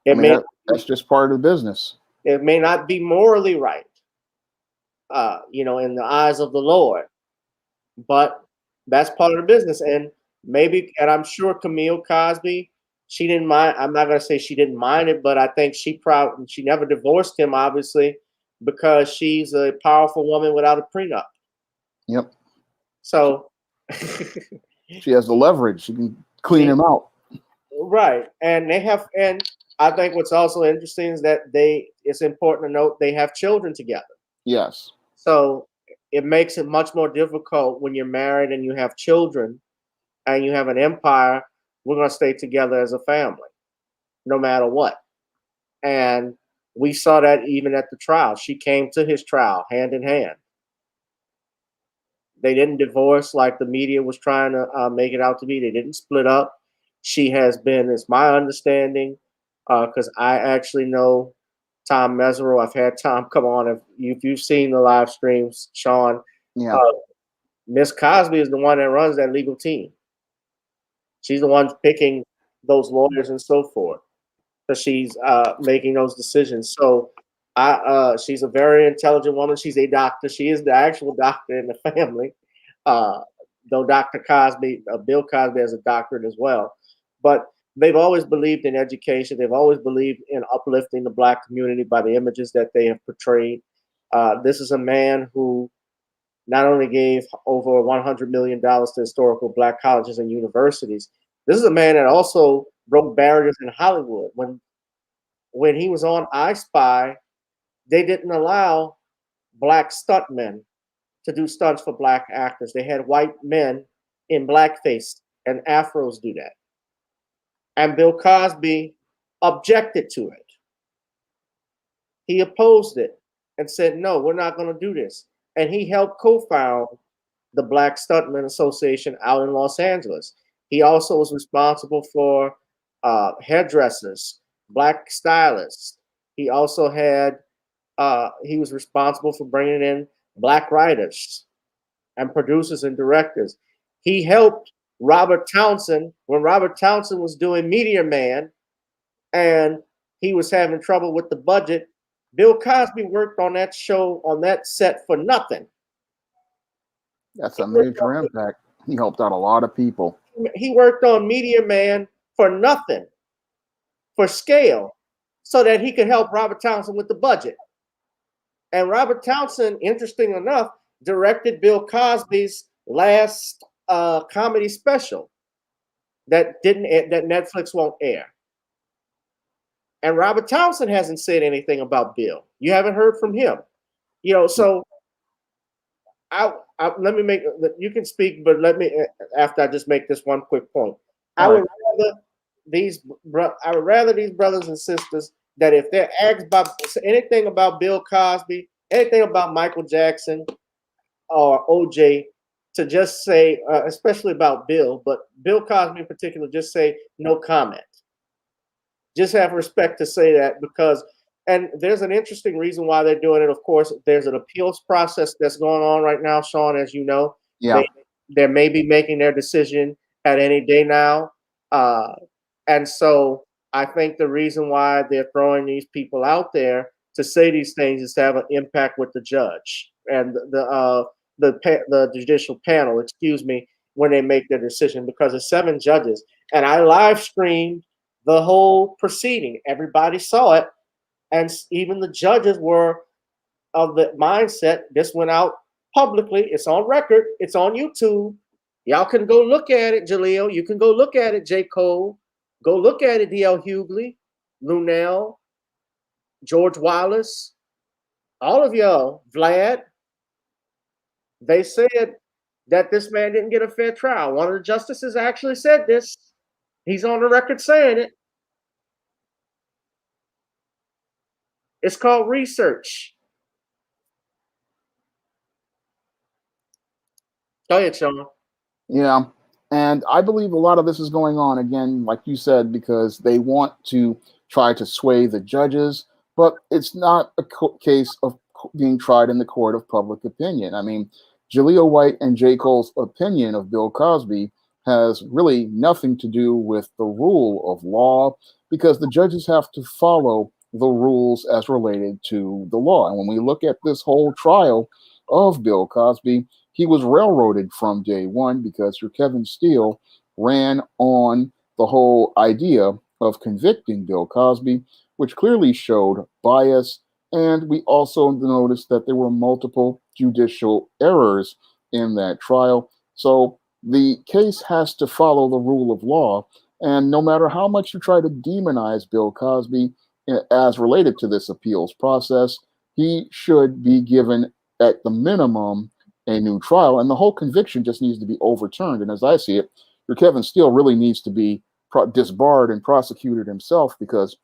[SPEAKER 2] That's just part of the business.
[SPEAKER 1] It may not be morally right, in the eyes of the Lord, but that's part of the business. And I'm sure Camille Cosby, she didn't mind. I'm not going to say she didn't mind it, but I think she never divorced him, obviously, because she's a powerful woman without a prenup.
[SPEAKER 2] Yep.
[SPEAKER 1] So
[SPEAKER 2] she has the leverage. She can clean him out.
[SPEAKER 1] Right. And I think what's also interesting is that it's important to note they have children together.
[SPEAKER 2] Yes.
[SPEAKER 1] So it makes it much more difficult when you're married and you have children and you have an empire. We're going to stay together as a family, no matter what. And we saw that even at the trial. She came to his trial hand in hand. They didn't divorce like the media was trying to make it out to be. They didn't split up. She has been, it's my understanding, because I actually know Tom Mesereau. I've had Tom come on. If you've seen the live streams, Shawn,
[SPEAKER 2] yeah.
[SPEAKER 1] Miss Cosby is the one that runs that legal team. She's the one picking those lawyers and so forth, because she's making those decisions. So she's a very intelligent woman. She's a doctor. She is the actual doctor in the family, though Dr. Cosby, Bill Cosby, has a doctorate as well. But they've always believed in education. They've always believed in uplifting the Black community by the images that they have portrayed. This is a man who not only gave over $100 million to historical Black colleges and universities. This is a man that also broke barriers in Hollywood. When he was on I Spy, they didn't allow Black stuntmen to do stunts for Black actors. They had white men in blackface and afros do that. And Bill Cosby objected to it. He opposed it and said, no, we're not going to do this. And he helped co-found the Black Stuntmen Association out in Los Angeles. He also was responsible for hairdressers, Black stylists. He also he was responsible for bringing in Black writers and producers and directors. He helped Robert Townsend when Robert Townsend was doing Meteor Man and he was having trouble with the budget. Bill Cosby worked on that show, on that set for nothing.
[SPEAKER 2] That's a major impact. He helped out a lot of people.
[SPEAKER 1] He worked on Media Man for nothing, for scale, so that he could help Robert Townsend with the budget. And Robert Townsend, interesting enough, directed Bill Cosby's last comedy special that Netflix won't air. And Robert Townsend hasn't said anything about Bill. You haven't heard from him. You know, so let me make, you can speak, but let me, after I just make this one quick point. I would rather these brothers and sisters that if they're asked about anything about Bill Cosby, anything about Michael Jackson or OJ, to just say, especially about Bill, but Bill Cosby in particular, just say no comment. Just have respect to say that, because, and there's an interesting reason why they're doing it. Of course, there's an appeals process that's going on right now, Shawn, as you know.
[SPEAKER 2] Yeah.
[SPEAKER 1] They may be making their decision at any day now. And so I think the reason why they're throwing these people out there to say these things is to have an impact with the judge and the judicial panel, excuse me, when they make their decision, because it's 7 judges. And I live streamed the whole proceeding. Everybody saw it. And even the judges were of the mindset, this went out publicly. It's on record. It's on YouTube. Y'all can go look at it, Jaleel. You can go look at it, J. Cole. Go look at it, D.L. Hughley, Lunell, George Wallace, all of y'all, Vlad. They said that this man didn't get a fair trial. One of the justices actually said this. He's on the record saying it. It's called research. Go ahead, Shawn.
[SPEAKER 2] Yeah. And I believe a lot of this is going on, again, like you said, because they want to try to sway the judges, but it's not a case of being tried in the court of public opinion. I mean, Jaleel White and J. Cole's opinion of Bill Cosby has really nothing to do with the rule of law, because the judges have to follow the rules as related to the law. And when we look at this whole trial of Bill Cosby, he was railroaded from day one because Sir Kevin Steele ran on the whole idea of convicting Bill Cosby, which clearly showed bias. And we also noticed that there were multiple judicial errors in that trial. So the case has to follow the rule of law. And no matter how much you try to demonize Bill Cosby as related to this appeals process, he should be given, at the minimum, a new trial, and the whole conviction just needs to be overturned. And as I see it, Sir Kevin Steele really needs to be disbarred and prosecuted himself, because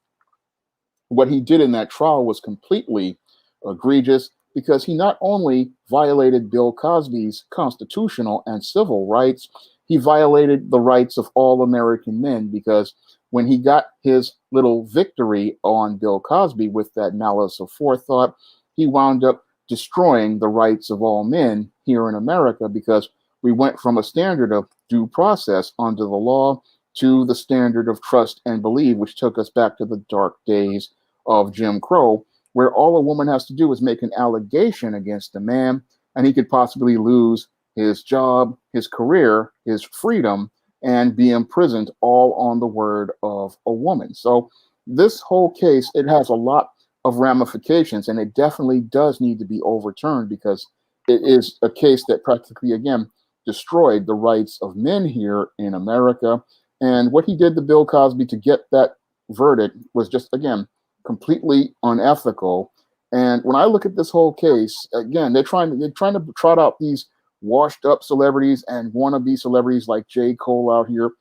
[SPEAKER 2] what he did in that trial was completely egregious, because he not only violated Bill Cosby's constitutional and civil rights, he violated the rights of all American men, because when he got his little victory on Bill Cosby with that malice of forethought, he wound up destroying the rights of all men here in America, because we went from a standard of due process under the law to the standard of trust and believe, which took us back to the dark days of Jim Crow, where all a woman has to do is make an allegation against a man, and he could possibly lose his job, his career, his freedom, and be imprisoned, all on the word of a woman. So this whole case, it has a lot of ramifications, and it definitely does need to be overturned, because it is a case that practically, again, destroyed the rights of men here in America. And what he did to Bill Cosby to get that verdict was just, again, completely unethical. And when I look at this whole case, again, they're trying to trot out these washed up celebrities and wannabe celebrities like J. Cole out here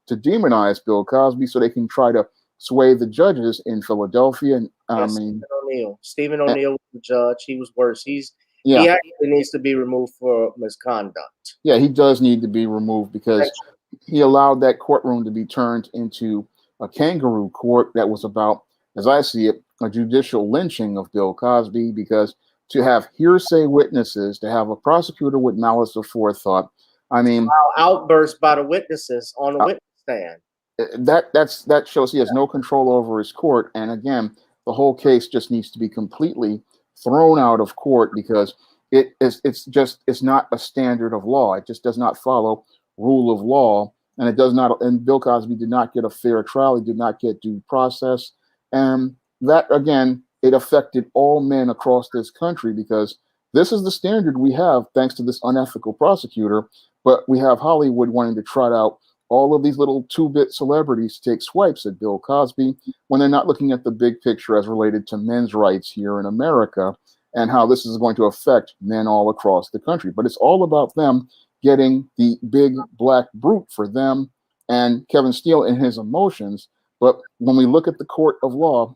[SPEAKER 2] to demonize Bill Cosby so they can try to sway the judges in Philadelphia. And
[SPEAKER 1] Stephen O'Neill was the judge. He was worse. He actually needs to be removed for misconduct.
[SPEAKER 2] Yeah, he does need to be removed, because he allowed that courtroom to be turned into a kangaroo court that was about, as I see it, a judicial lynching of Bill Cosby, because to have hearsay witnesses, to have a prosecutor with malice of forethought, I mean,
[SPEAKER 1] outbursts by the witnesses on the witness stand.
[SPEAKER 2] that shows he has no control over his court. And again, the whole case just needs to be completely thrown out of court because it's not a standard of law. It just does not follow rule of law, and it does not. And Bill Cosby did not get a fair trial. He did not get due process, and that again, it affected all men across this country because this is the standard we have thanks to this unethical prosecutor. But we have Hollywood wanting to trot out all of these little two-bit celebrities to take swipes at Bill Cosby when they're not looking at the big picture as related to men's rights here in America and how this is going to affect men all across the country. But it's all about them getting the big black brute for them and Kevin Steele in his emotions. But when we look at the court of law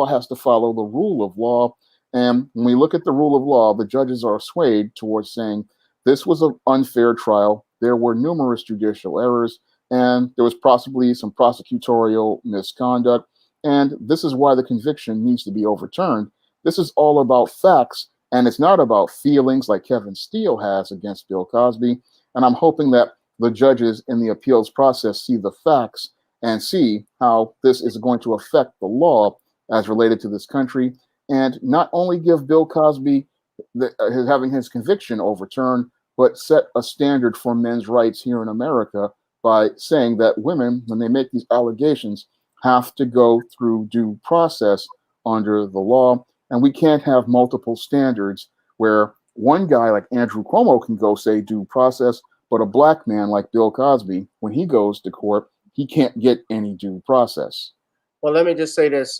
[SPEAKER 2] has to follow the rule of law. And when we look at the rule of law, the judges are swayed towards saying this was an unfair trial. There were numerous judicial errors, and there was possibly some prosecutorial misconduct. And this is why the conviction needs to be overturned. This is all about facts, and it's not about feelings like Kevin Steele has against Bill Cosby. And I'm hoping that the judges in the appeals process see the facts and see how this is going to affect the law as related to this country, and not only give Bill Cosby having his conviction overturned, but set a standard for men's rights here in America by saying that women, when they make these allegations, have to go through due process under the law. And we can't have multiple standards where one guy like Andrew Cuomo can go say due process, but a black man like Bill Cosby, when he goes to court, he can't get any due process.
[SPEAKER 1] Well, let me just say this.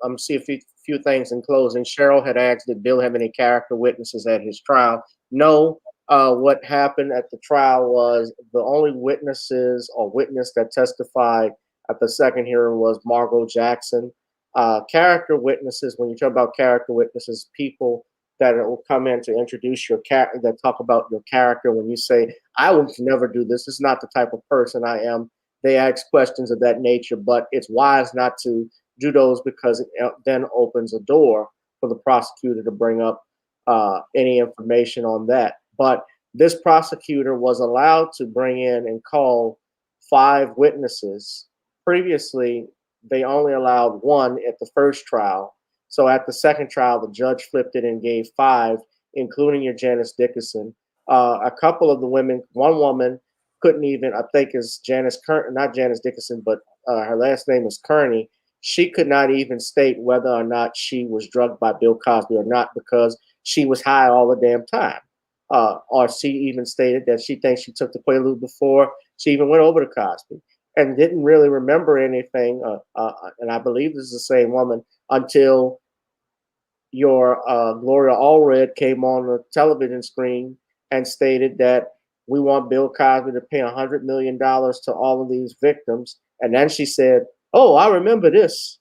[SPEAKER 1] I'm see a few things in closing. Cheryl had asked, did Bill have any character witnesses at his trial? No. What happened at the trial was the only witnesses or witness that testified at the second hearing was Margot Jackson. Character witnesses, when you talk about character witnesses, people that will come in to introduce your character, that talk about your character. When you say, I would never do this, it's not the type of person I am. They ask questions of that nature, but it's wise not to do those because it then opens a door for the prosecutor to bring up any information on that. But this prosecutor was allowed to bring in and call 5 witnesses. Previously, they only allowed 1 at the first trial. So at the second trial, the judge flipped it and gave 5, including your Janice Dickinson. A couple of the women, one woman couldn't even, I think is not Janice Dickinson, but her last name is Kearney. She could not even state whether or not she was drugged by Bill Cosby or not because she was high all the damn time. Or she even stated that she thinks she took the Quaalude before she even went over to Cosby and didn't really remember anything. And I believe this is the same woman until your Gloria Allred came on the television screen and stated that we want Bill Cosby to pay $100 million to all of these victims. And then she said, oh, I remember this.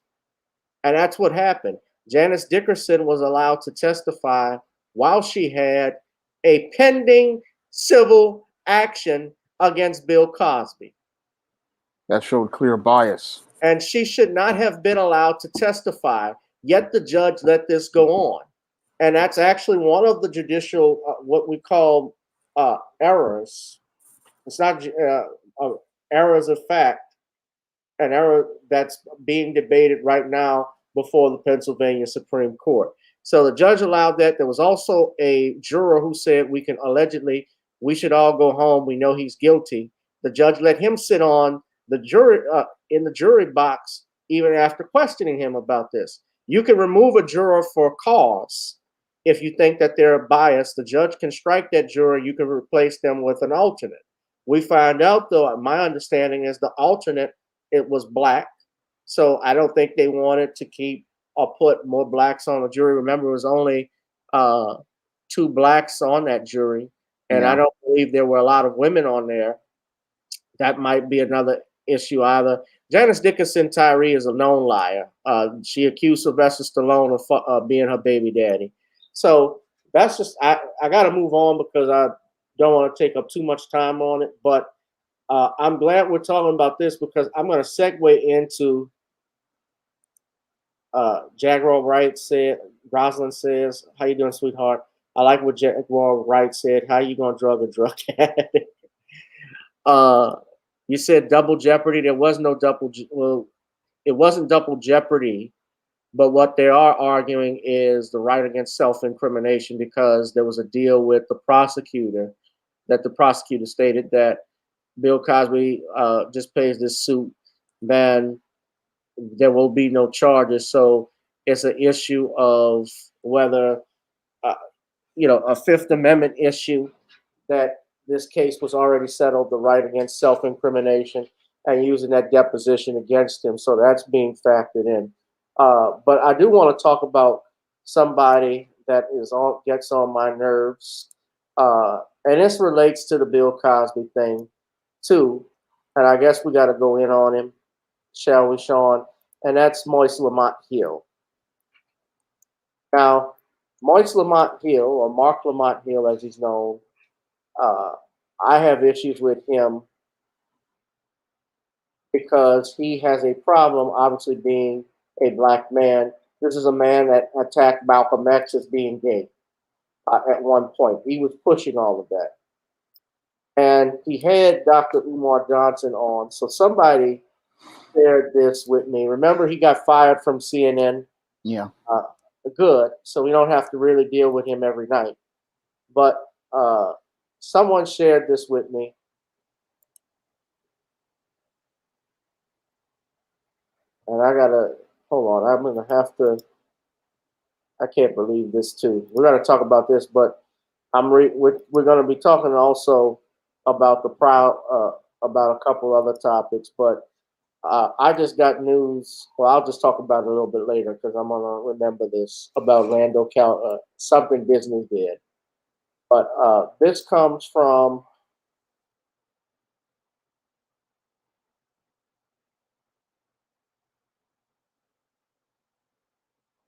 [SPEAKER 1] And that's what happened. Janice Dickinson was allowed to testify while she had a pending civil action against Bill Cosby.
[SPEAKER 2] That showed clear bias.
[SPEAKER 1] And she should not have been allowed to testify, yet the judge let this go on. And that's actually one of the judicial, what we call errors. It's not errors of fact, an error that's being debated right now before the Pennsylvania Supreme Court. So the judge allowed that. There was also a juror who said we should all go home. We know he's guilty. The judge let him sit on the jury in the jury box even after questioning him about this. You can remove a juror for cause. If you think that they're biased, the judge can strike that juror. You can replace them with an alternate. We find out, though, my understanding is the alternate, it was black. So I don't think they wanted to keep or put more blacks on the jury. Remember, it was only 2 blacks on that jury. And I don't believe there were a lot of women on there. That might be another issue either. Janice Dickinson Tyree is a known liar. She accused Sylvester Stallone of being her baby daddy. So that's just, I got to move on because I don't want to take up too much time on it. But I'm glad we're talking about this because I'm going to segue into Jaguar Wright said, Rosalind says, how you doing, sweetheart? I like what Jaguar Wright said. How you going to drug a drug addict? You said double jeopardy. There was no well, it wasn't double jeopardy, but what they are arguing is the right against self-incrimination, because there was a deal with the prosecutor that the prosecutor stated that Bill Cosby just pays this suit, then there will be no charges. So it's an issue of whether, a Fifth Amendment issue, that this case was already settled, the right against self-incrimination, and using that deposition against him. So that's being factored in. But I do want to talk about somebody that gets on my nerves. And this relates to the Bill Cosby thing too. And I guess we got to go in on him, shall we, Sean? And that's Moise Lamont Hill. Now, Moise Lamont Hill, or Mark Lamont Hill as he's known, I have issues with him because he has a problem, obviously, being a black man. This is a man that attacked Malcolm X as being gay at one point. He was pushing all of that. And he had Dr. Umar Johnson on. So somebody shared this with me. Remember, he got fired from CNN?
[SPEAKER 2] Yeah.
[SPEAKER 1] Good. So we don't have to really deal with him every night. But someone shared this with me. And I gotta, hold on, I'm gonna have to, I can't believe this too. We're gonna talk about this, but we're gonna be talking also about about a couple other topics, but I just got news. Well, I'll just talk about it a little bit later because I'm gonna remember this about Randall something Disney did. But this comes from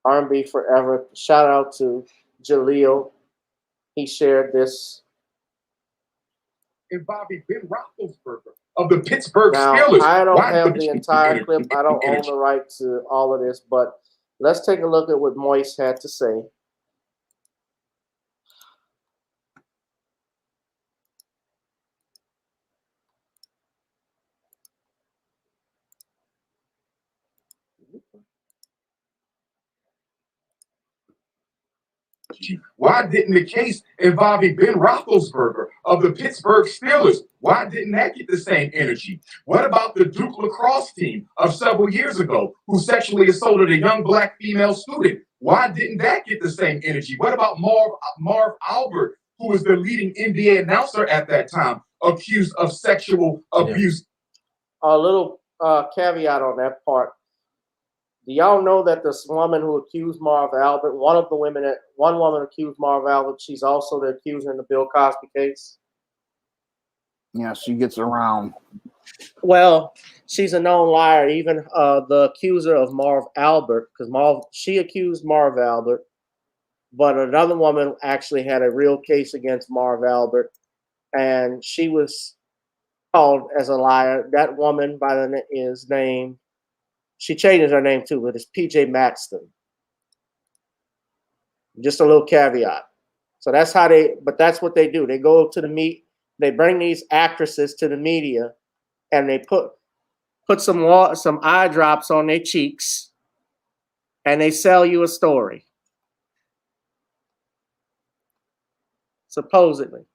[SPEAKER 1] R&B Forever. Shout out to Jaleel. He shared this.
[SPEAKER 11] And Bobby Ben Roethlisberger of the Pittsburgh
[SPEAKER 1] Now,
[SPEAKER 11] Steelers.
[SPEAKER 1] I don't have the entire clip. I don't own the right to all of this, but let's take a look at what Moise had to say.
[SPEAKER 11] Why didn't the case involving Ben Roethlisberger of the Pittsburgh Steelers, why didn't that get the same energy? What about the Duke lacrosse team of several years ago who sexually assaulted a young black female student? Why didn't that get the same energy? What about Marv Albert, who was the leading NBA announcer at that time, accused of sexual abuse?
[SPEAKER 1] A little caveat on that part. Do y'all know that this woman who accused Marv Albert, one woman accused Marv Albert, she's also the accuser in the Bill Cosby case?
[SPEAKER 2] Yeah, she gets around.
[SPEAKER 1] Well, she's a known liar. Even the accuser of Marv Albert, because she accused Marv Albert, but another woman actually had a real case against Marv Albert, and she was called as a liar. That woman by the name. She changes her name too, but it's PJ Maxton. Just a little caveat. So that's how that's what they do. They go to they bring these actresses to the media and they put some eye drops on their cheeks and they sell you a story. Supposedly.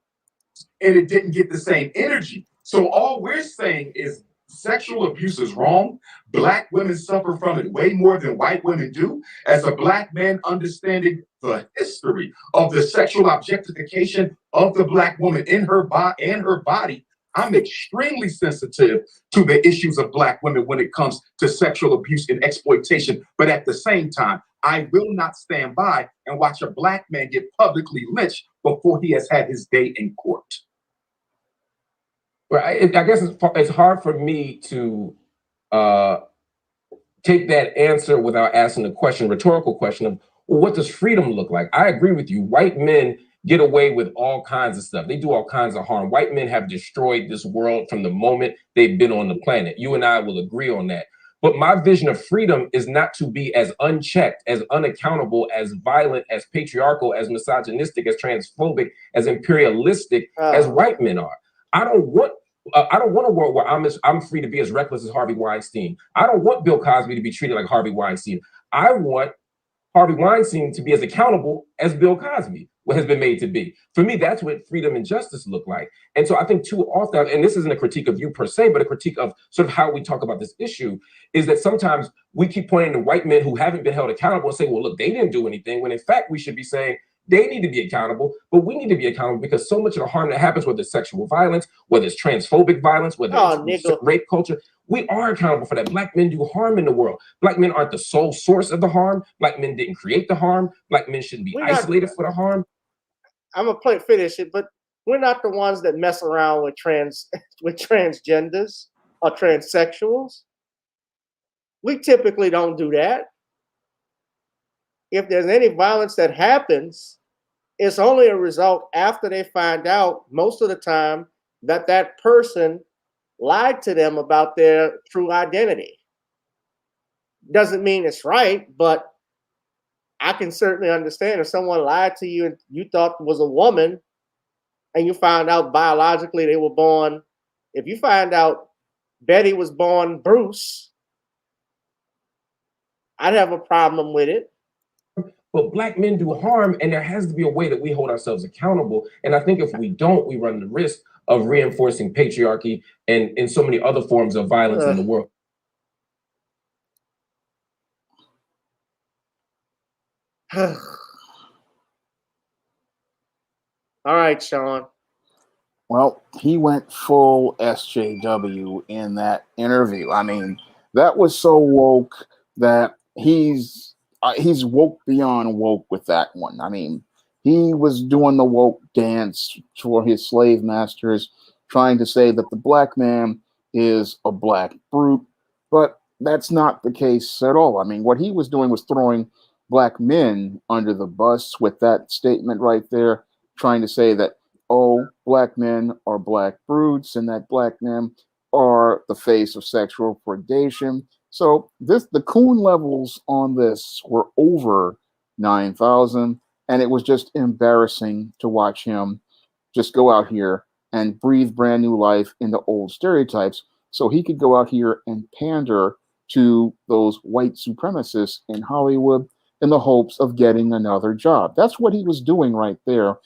[SPEAKER 11] And it didn't get the same energy. So all we're saying is sexual abuse is wrong. Black women suffer from it way more than white women do. As a black man, understanding the history of the sexual objectification of the black woman in her body, I'm extremely sensitive to the issues of black women when it comes to sexual abuse and exploitation. But at the same time, I will not stand by and watch a black man get publicly lynched before he has had his day in court.
[SPEAKER 12] Well, I guess it's hard for me to take that answer without asking the rhetorical question of, well, what does freedom look like? I agree with you. White men get away with all kinds of stuff. They do all kinds of harm. White men have destroyed this world from the moment they've been on the planet. You and I will agree on that. But my vision of freedom is not to be as unchecked, as unaccountable, as violent, as patriarchal, as misogynistic, as transphobic, as imperialistic as white men are. I don't want I don't want a world where I'm free to be as reckless as Harvey Weinstein. I don't want Bill Cosby to be treated like Harvey Weinstein. I want Harvey Weinstein to be as accountable as Bill Cosby has been made to be. For me, that's what freedom and justice look like. And so I think too often, and this isn't a critique of you per se, but a critique of sort of how we talk about this issue, is that sometimes we keep pointing to white men who haven't been held accountable and say, well, look, they didn't do anything, when in fact we should be saying they need to be accountable, but we need to be accountable because so much of the harm that happens, whether it's sexual violence, whether it's transphobic violence, whether it's rape culture, we are accountable for that. Black men do harm in the world. Black men aren't the sole source of the harm. Black men didn't create the harm. Black men shouldn't be isolated for the harm.
[SPEAKER 1] I'm gonna finish it, but we're not the ones that mess around with transgenders or transsexuals. We typically don't do that. If there's any violence that happens, it's only a result after they find out, most of the time, that that person lied to them about their true identity. Doesn't mean it's right, but I can certainly understand if someone lied to you and you thought was a woman and you found out biologically they were born. If you find out Betty was born Bruce, I'd have a problem with it.
[SPEAKER 12] But Black men do harm, and there has to be a way that we hold ourselves accountable. And I think if we don't, we run the risk of reinforcing patriarchy and so many other forms of violence in the world.
[SPEAKER 1] All right, Shawn.
[SPEAKER 2] Well, he went full SJW in that interview. I mean, that was so woke that he's woke beyond woke with that one. I mean, he was doing the woke dance for his slave masters, trying to say that the black man is a black brute, but that's not the case at all. I mean, what he was doing was throwing black men under the bus with that statement right there, trying to say that, oh, black men are black brutes and that black men are the face of sexual predation. So the coon levels on this were over 9,000, and it was just embarrassing to watch him just go out here and breathe brand new life into old stereotypes so he could go out here and pander to those white supremacists in Hollywood in the hopes of getting another job. That's what he was doing right there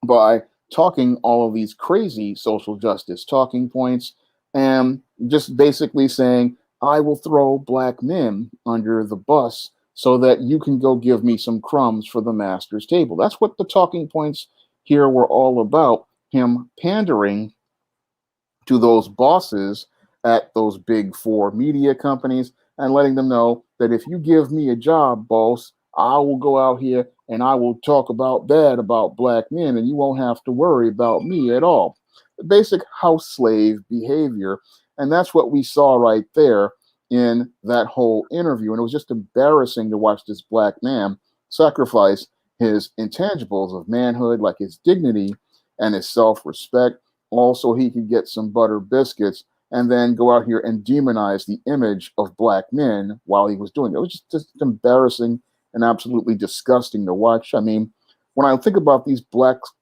[SPEAKER 2] by talking all of these crazy social justice talking points and just basically saying, I will throw black men under the bus so that you can go give me some crumbs for the master's table. That's what the talking points here were all about, him pandering to those bosses at those big four media companies and letting them know that if you give me a job, boss, I will go out here and I will talk about bad about black men and you won't have to worry about me at all. The basic house slave behavior. And that's what we saw right there in that whole interview. And it was just embarrassing to watch this black man sacrifice his intangibles of manhood, like his dignity and his self-respect. Also, he could get some butter biscuits and then go out here and demonize the image of black men while he was doing it. It was just embarrassing and absolutely disgusting to watch. I mean, when I think about these blacks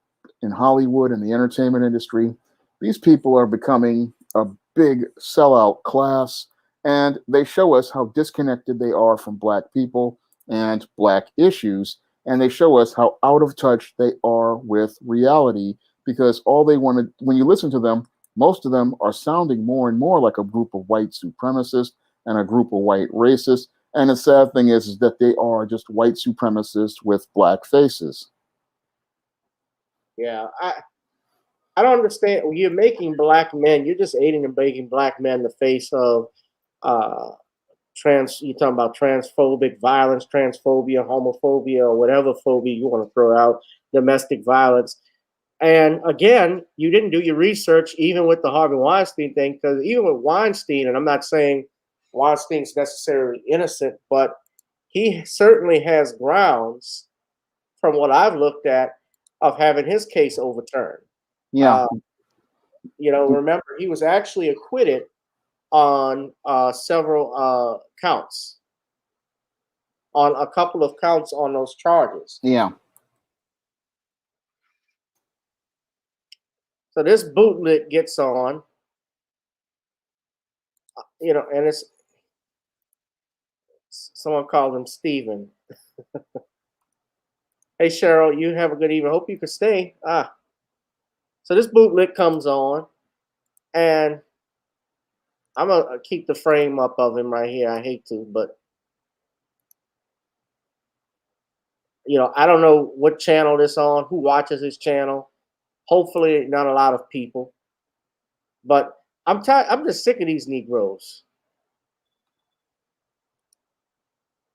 [SPEAKER 2] in Hollywood and the entertainment industry, these people are becoming a big sellout class, and they show us how disconnected they are from black people and black issues, and they show us how out of touch they are with reality, because all they want to, when you listen to them, most of them are sounding more and more like a group of white supremacists and a group of white racists. And the sad thing is that they are just white supremacists with black faces.
[SPEAKER 1] Yeah, I don't understand. You're making black men, you're just aiding and making black men the face of you're talking about transphobic violence, transphobia, homophobia, or whatever phobia you want to throw out, domestic violence. And again, you didn't do your research even with the Harvey Weinstein thing, because even with Weinstein, and I'm not saying Weinstein's necessarily innocent, but he certainly has grounds, from what I've looked at, of having his case overturned.
[SPEAKER 2] Yeah.
[SPEAKER 1] Remember, he was actually acquitted on several counts, on a couple of counts on those charges.
[SPEAKER 2] Yeah.
[SPEAKER 1] So this bootlet gets on, and it's someone called him Steven. Hey Cheryl, you have a good evening. Hope you could stay. So this bootlet comes on, and I'm gonna keep the frame up of him right here. I hate to, but I don't know what channel this on, who watches his channel. Hopefully not a lot of people. But I'm just sick of these Negroes.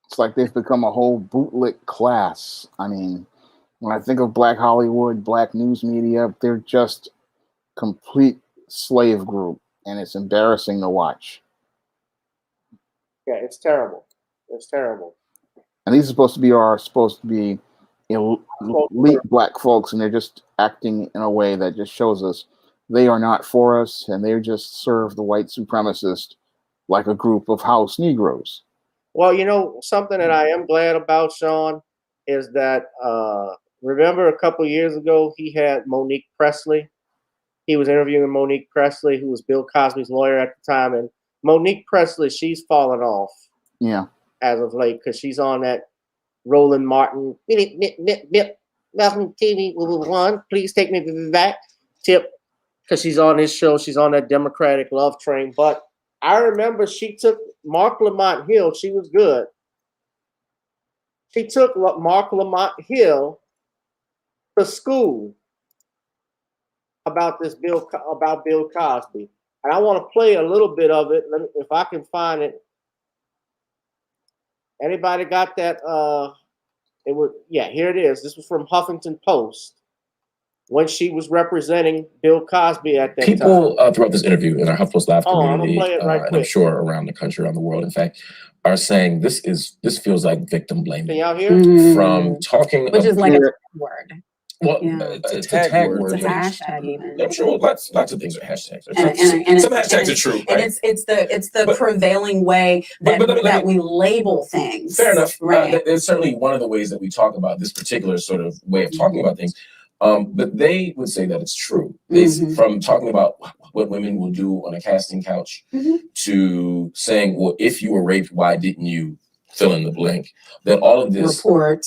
[SPEAKER 2] It's like they've become a whole bootleg class. I mean, when I think of Black Hollywood, Black news media, they're just complete slave group, and it's embarrassing to watch.
[SPEAKER 1] Yeah, it's terrible. It's terrible.
[SPEAKER 2] And these are supposed to be elite Black folks, and they're just acting in a way that just shows us they are not for us, and they just serve the white supremacist like a group of house Negroes.
[SPEAKER 1] Well, something that I am glad about, Sean, is that remember a couple years ago he had Monique Presley. He was interviewing Monique Presley, who was Bill Cosby's lawyer at the time, and Monique Presley, she's fallen off.
[SPEAKER 2] Yeah.
[SPEAKER 1] As of late, because she's on that Roland Martin, welcome TV one, please take me back tip, because she's on this show, she's on that Democratic love train. But I remember she took Mark Lamont Hill, she was good. She took Mark Lamont Hill to school about Bill Cosby. And I want to play a little bit of it, if I can find it. Anybody got that? Here it is. This was from Huffington Post when she was representing Bill Cosby at that time.
[SPEAKER 12] People throughout this interview in our HuffPost Live community,
[SPEAKER 1] I'm gonna play it right
[SPEAKER 12] and
[SPEAKER 1] quick.
[SPEAKER 12] I'm sure around the country, around the world, in fact, are saying this feels like victim blaming.
[SPEAKER 1] Can y'all hear?
[SPEAKER 12] From talking,
[SPEAKER 3] which is like a word.
[SPEAKER 12] Well,
[SPEAKER 3] Yeah.
[SPEAKER 12] it's a tag word.
[SPEAKER 3] It's a hashtag even.
[SPEAKER 12] I'm sure lots of things are hashtags.
[SPEAKER 13] And
[SPEAKER 12] some hashtags are true, right?
[SPEAKER 13] And it's the prevailing way that we label things.
[SPEAKER 12] Fair enough.
[SPEAKER 13] Right.
[SPEAKER 12] It's certainly one of the ways that we talk about this particular sort of way of talking about things. But they would say that it's true. From talking about what women will do on a casting couch to saying, well, if you were raped, why didn't you fill in the blank? That all of this
[SPEAKER 13] report.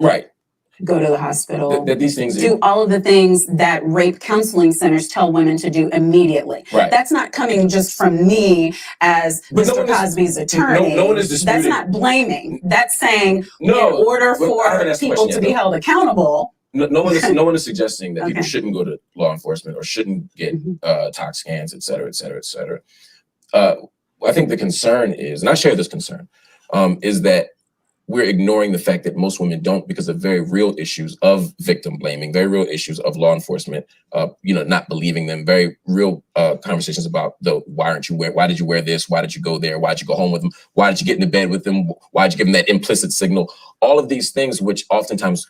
[SPEAKER 12] Right.
[SPEAKER 13] Go to the hospital.
[SPEAKER 12] That these things
[SPEAKER 13] do all of the things that rape counseling centers tell women to do immediately.
[SPEAKER 12] Right.
[SPEAKER 13] That's not coming just from me as Mr. Cosby's attorney.
[SPEAKER 12] No one is disputing.
[SPEAKER 13] That's not blaming. That's saying in
[SPEAKER 12] No,
[SPEAKER 13] order for people to be held accountable.
[SPEAKER 12] No one is suggesting that people shouldn't go to law enforcement or shouldn't get tox scans, et cetera, et cetera, et cetera. I think the concern is, and I share this concern, is that we're ignoring the fact that most women don't, because of very real issues of victim blaming, very real issues of law enforcement, not believing them, very real conversations about why did you wear this? Why did you go there? Why did you go home with them? Why did you get into bed with them? Why did you give them that implicit signal? All of these things, which oftentimes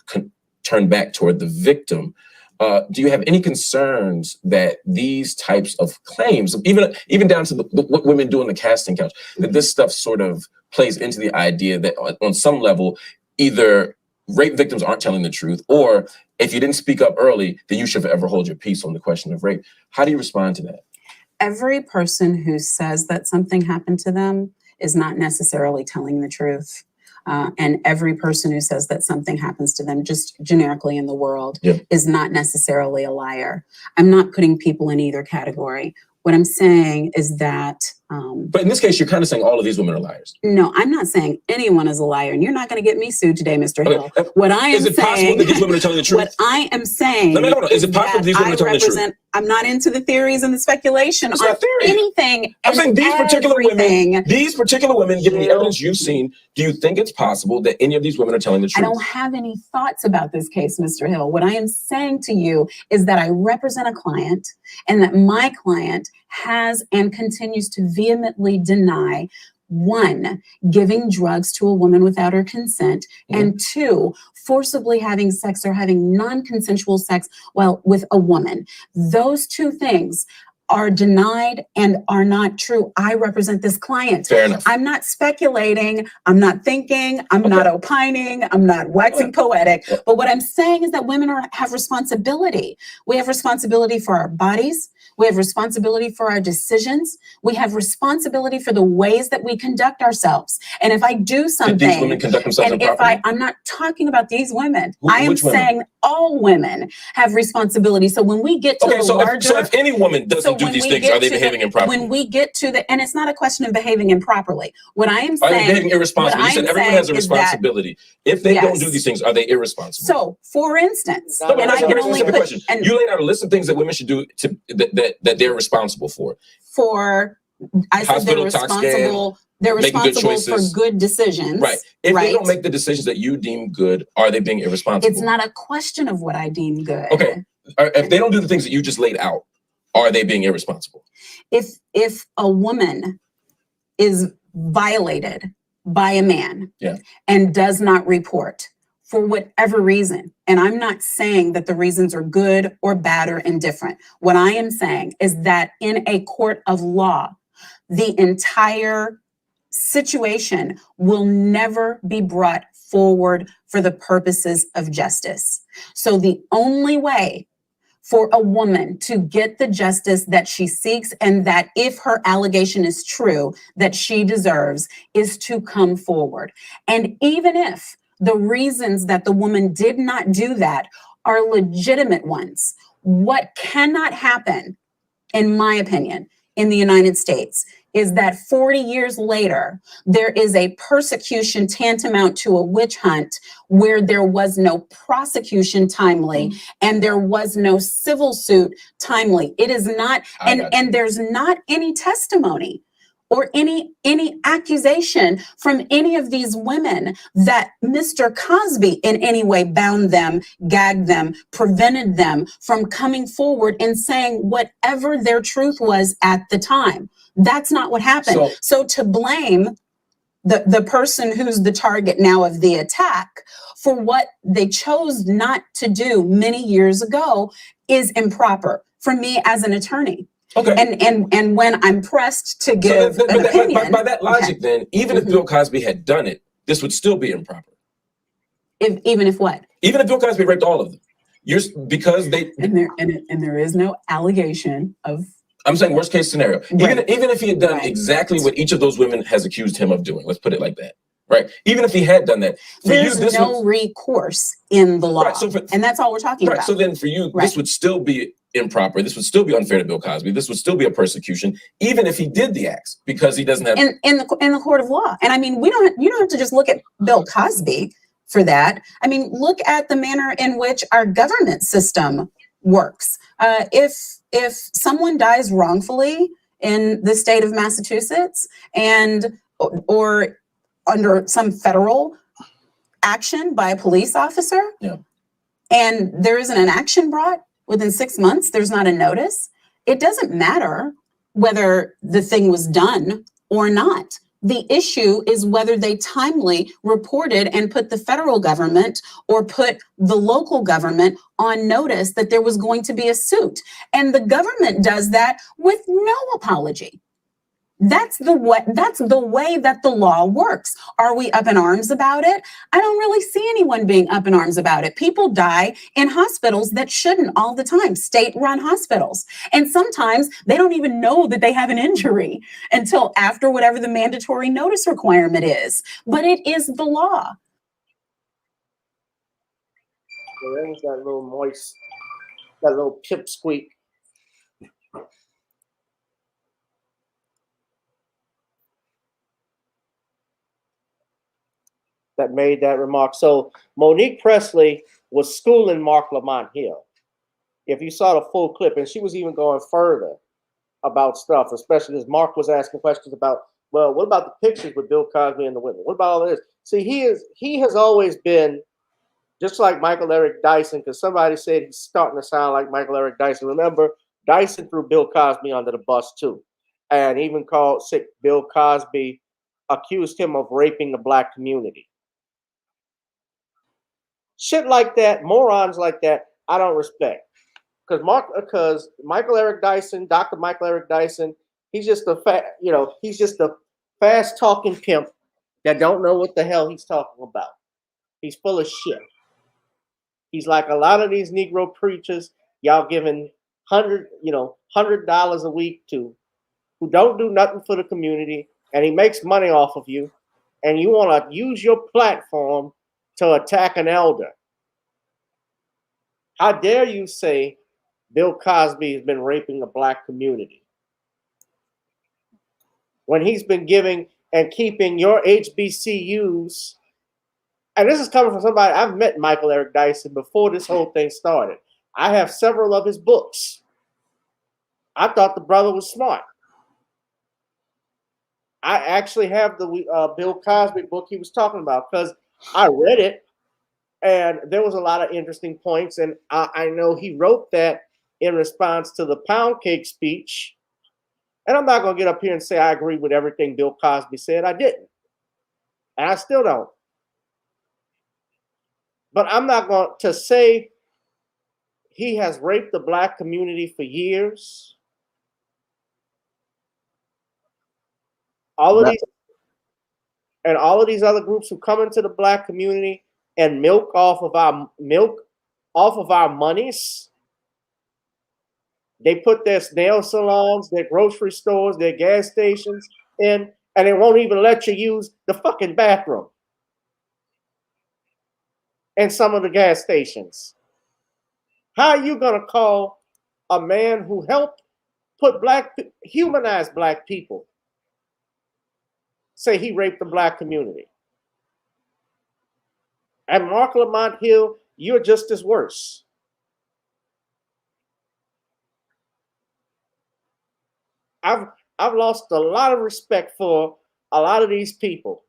[SPEAKER 12] turn back toward the victim. Do you have any concerns that these types of claims, even down to what women do on the casting couch, that this stuff sort of plays into the idea that on some level, either rape victims aren't telling the truth, or if you didn't speak up early, then you should forever hold your peace on the question of rape. How do you respond to that?
[SPEAKER 13] Every person who says that something happened to them is not necessarily telling the truth. And every person who says that something happens to them just generically in the world is not necessarily a liar. I'm not putting people in either category. What I'm saying is that...
[SPEAKER 12] but in this case, you're kind of saying all of these women are liars.
[SPEAKER 13] No, I'm not saying anyone is a liar. And you're not going to get me sued today, Mr. Hill. What I am saying...
[SPEAKER 12] Is it possible that these women are telling the truth?
[SPEAKER 13] What I am saying...
[SPEAKER 12] Hold on. Is it possible that these women are telling the truth?
[SPEAKER 13] I'm not into the theories and the speculation on anything.
[SPEAKER 12] I'm saying these particular women, given the evidence you've seen, do you think it's possible that any of these women are telling the truth?
[SPEAKER 13] I don't have any thoughts about this case, Mr. Hill. What I am saying to you is that I represent a client, and that my client has and continues to vehemently deny, 1, giving drugs to a woman without her consent, and 2, forcibly having sex or having non-consensual sex with a woman. Those 2 things are denied and are not true. I represent this client.
[SPEAKER 12] Fair enough.
[SPEAKER 13] I'm not speculating. I'm not thinking. I'm not opining. I'm not waxing poetic. But what I'm saying is that women have responsibility. We have responsibility for our bodies. We have responsibility for our decisions. We have responsibility for the ways that we conduct ourselves. And if I do something,
[SPEAKER 12] Did these women conduct themselves
[SPEAKER 13] and
[SPEAKER 12] improperly?
[SPEAKER 13] I'm not talking about these women. I am
[SPEAKER 12] Which women?
[SPEAKER 13] saying all women have responsibility. So when we get to the larger,
[SPEAKER 12] so if any woman doesn't do
[SPEAKER 13] when
[SPEAKER 12] these
[SPEAKER 13] we
[SPEAKER 12] things,
[SPEAKER 13] get
[SPEAKER 12] are they
[SPEAKER 13] to
[SPEAKER 12] behaving
[SPEAKER 13] the,
[SPEAKER 12] improperly?
[SPEAKER 13] when we get to the, and it's not a question of behaving improperly. What I am
[SPEAKER 12] Are they
[SPEAKER 13] saying,
[SPEAKER 12] behaving irresponsibly? You said everyone has a responsibility. If they don't do these things, are they irresponsible?
[SPEAKER 13] So, for instance,
[SPEAKER 12] No, but
[SPEAKER 13] and I can only put,
[SPEAKER 12] question. You laid out a list of things that women should do to that they're responsible for.
[SPEAKER 13] I said they're responsible. They're responsible for good decisions.
[SPEAKER 12] Right. If they don't make the decisions that you deem good, are they being irresponsible?
[SPEAKER 13] It's not a question of what I deem good.
[SPEAKER 12] Okay. If they don't do the things that you just laid out, are they being irresponsible?
[SPEAKER 13] If a woman is violated by a man and does not report for whatever reason, and I'm not saying that the reasons are good or bad or indifferent. What I am saying is that in a court of law, the entire situation will never be brought forward for the purposes of justice. So the only way for a woman to get the justice that she seeks, and that if her allegation is true, that she deserves, is to come forward. And even if the reasons that the woman did not do that are legitimate ones, what cannot happen, in my opinion, in the United States is that 40 years later, there is a persecution tantamount to a witch hunt where there was no prosecution timely and there was no civil suit timely. It is not, and there's not any testimony or any accusation from any of these women that Mr. Cosby in any way bound them, gagged them, prevented them from coming forward and saying whatever their truth was at the time. That's not what happened. So to blame the person who's the target now of the attack for what they chose not to do many years ago is improper for me as an attorney. Okay. And when I'm pressed to give an opinion.
[SPEAKER 12] By that logic, then, even if Bill Cosby had done it, this would still be improper.
[SPEAKER 13] Even if what?
[SPEAKER 12] Even if Bill Cosby raped all of them, because they
[SPEAKER 13] and there is no allegation of.
[SPEAKER 12] I'm saying worst case scenario. Right. Even if he had done exactly what each of those women has accused him of doing, let's put it like that. Right. Even if he had done that,
[SPEAKER 13] there's no recourse in the law, right, and that's all we're talking about.
[SPEAKER 12] So then, for you, this would still be improper. This would still be unfair to Bill Cosby. This would still be a persecution, even if he did the acts, because he doesn't have
[SPEAKER 13] in the court of law. And I mean, you don't have to just look at Bill Cosby for that. I mean, look at the manner in which our government system works. If someone dies wrongfully in the state of Massachusetts or under some federal action by a police officer, and there isn't an action brought within 6 months, there's not a notice, it doesn't matter whether the thing was done or not. The issue is whether they timely reported and put the federal government or put the local government on notice that there was going to be a suit. And the government does that with no apology. That's the way that the law works. Are we up in arms about it? I don't really see anyone being up in arms about it. People die in hospitals that shouldn't all the time, state-run hospitals. And sometimes they don't even know that they have an injury until after whatever the mandatory notice requirement is. But it is the law.
[SPEAKER 1] There's that little moist, that little pipsqueak. That made that remark. So Monique Presley was schooling Mark Lamont Hill. If you saw the full clip, and she was even going further about stuff, especially as Mark was asking questions about, well, what about the pictures with Bill Cosby and the women? What about all of this? See, he has always been just like Michael Eric Dyson, because somebody said he's starting to sound like Michael Eric Dyson. Remember, Dyson threw Bill Cosby under the bus too, and even called sick Bill Cosby, accused him of raping the black community. Shit like that, morons like that, I don't respect. Because Michael Eric Dyson, Dr. Michael Eric Dyson, he's just he's just a fast talking pimp that don't know what the hell he's talking about. He's full of shit. He's like a lot of these Negro preachers, y'all giving $100 a week to, who don't do nothing for the community, and he makes money off of you, and you want to use your platform to attack an elder. How dare you say Bill Cosby has been raping the black community when he's been giving and keeping your HBCUs? And this is coming from somebody, I've met Michael Eric Dyson before this whole thing started. I have several of his books. I thought the brother was smart. I actually have the Bill Cosby book he was talking about because I read it and there was a lot of interesting points. And I know he wrote that in response to the pound cake speech. And I'm not going to get up here and say I agree with everything Bill Cosby said. I didn't. And I still don't. But I'm not going to say he has raped the black community for years. All of these other groups who come into the black community and milk off of our monies. They put their nail salons, their grocery stores, their gas stations in, and they won't even let you use the fucking bathroom in some of the gas stations. How are you going to call a man who helped humanize black people, say he raped the black community? And Mark Lamont Hill, you're just as worse. I've lost a lot of respect for a lot of these people.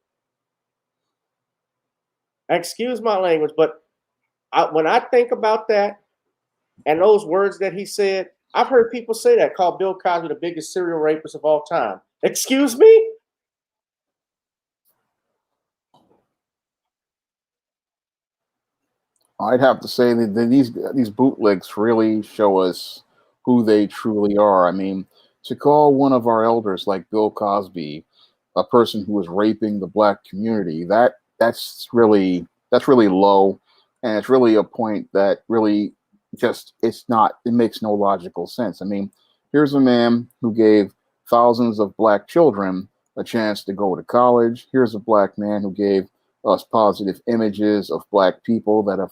[SPEAKER 1] Excuse my language, but when I think about that and those words that he said, I've heard people say that, call Bill Cosby the biggest serial rapist of all time. Excuse me?
[SPEAKER 2] I'd have to say that these bootlegs really show us who they truly are. I mean, to call one of our elders like Bill Cosby a person who is raping the black community, that's really low, and it's really a point that really it makes no logical sense. I mean, here's a man who gave thousands of black children a chance to go to college. Here's a black man who gave us positive images of black people that have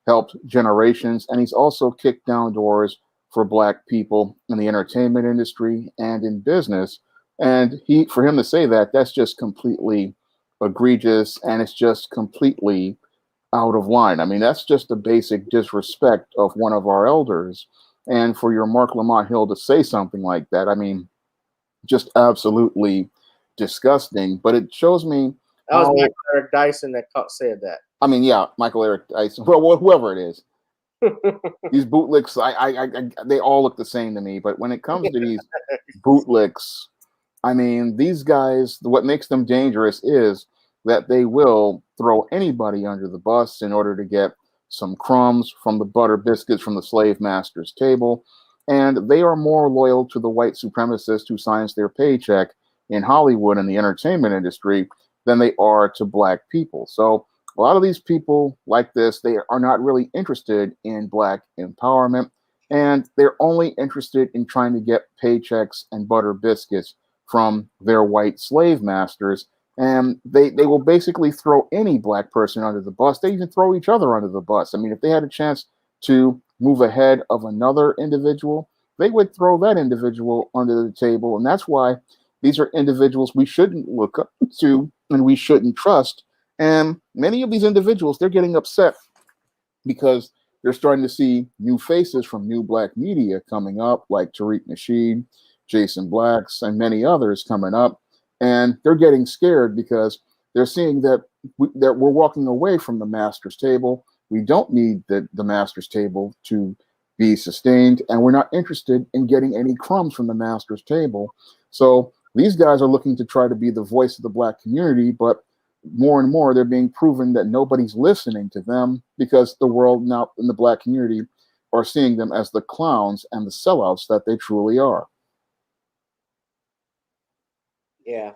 [SPEAKER 2] helped generations, and he's also kicked down doors for black people in the entertainment industry and in business. And for him to say that, that's just completely egregious, and it's just completely out of line. I mean, that's just a basic disrespect of one of our elders. And for your Mark Lamont Hill to say something like that, I mean, just absolutely disgusting. But it shows me
[SPEAKER 1] that was Michael Eric Dyson that said that.
[SPEAKER 2] I mean, yeah, Michael Eric Dyson, well, whoever it is. These bootlicks, they all look the same to me. But when it comes to these bootlicks, I mean, these guys, what makes them dangerous is that they will throw anybody under the bus in order to get some crumbs from the butter biscuits from the slave master's table. And they are more loyal to the white supremacist who signs their paycheck in Hollywood and the entertainment industry than they are to black people. So a lot of these people like this, they are not really interested in black empowerment, and they're only interested in trying to get paychecks and butter biscuits from their white slave masters. And they will basically throw any black person under the bus. They even throw each other under the bus. I mean, if they had a chance to move ahead of another individual, they would throw that individual under the table. And that's why these are individuals we shouldn't look up to and we shouldn't trust. And many of these individuals, they're getting upset because they're starting to see new faces from new black media coming up, like Tariq Nasheed, Jason Blacks, and many others coming up. And they're getting scared because they're seeing that we're walking away from the master's table. We don't need the master's table to be sustained, and we're not interested in getting any crumbs from the master's table. So these guys are looking to try to be the voice of the black community, but more and more they're being proven that nobody's listening to them because the world now in the black community or seeing them as the clowns and the sellouts that they truly are.
[SPEAKER 1] Yeah.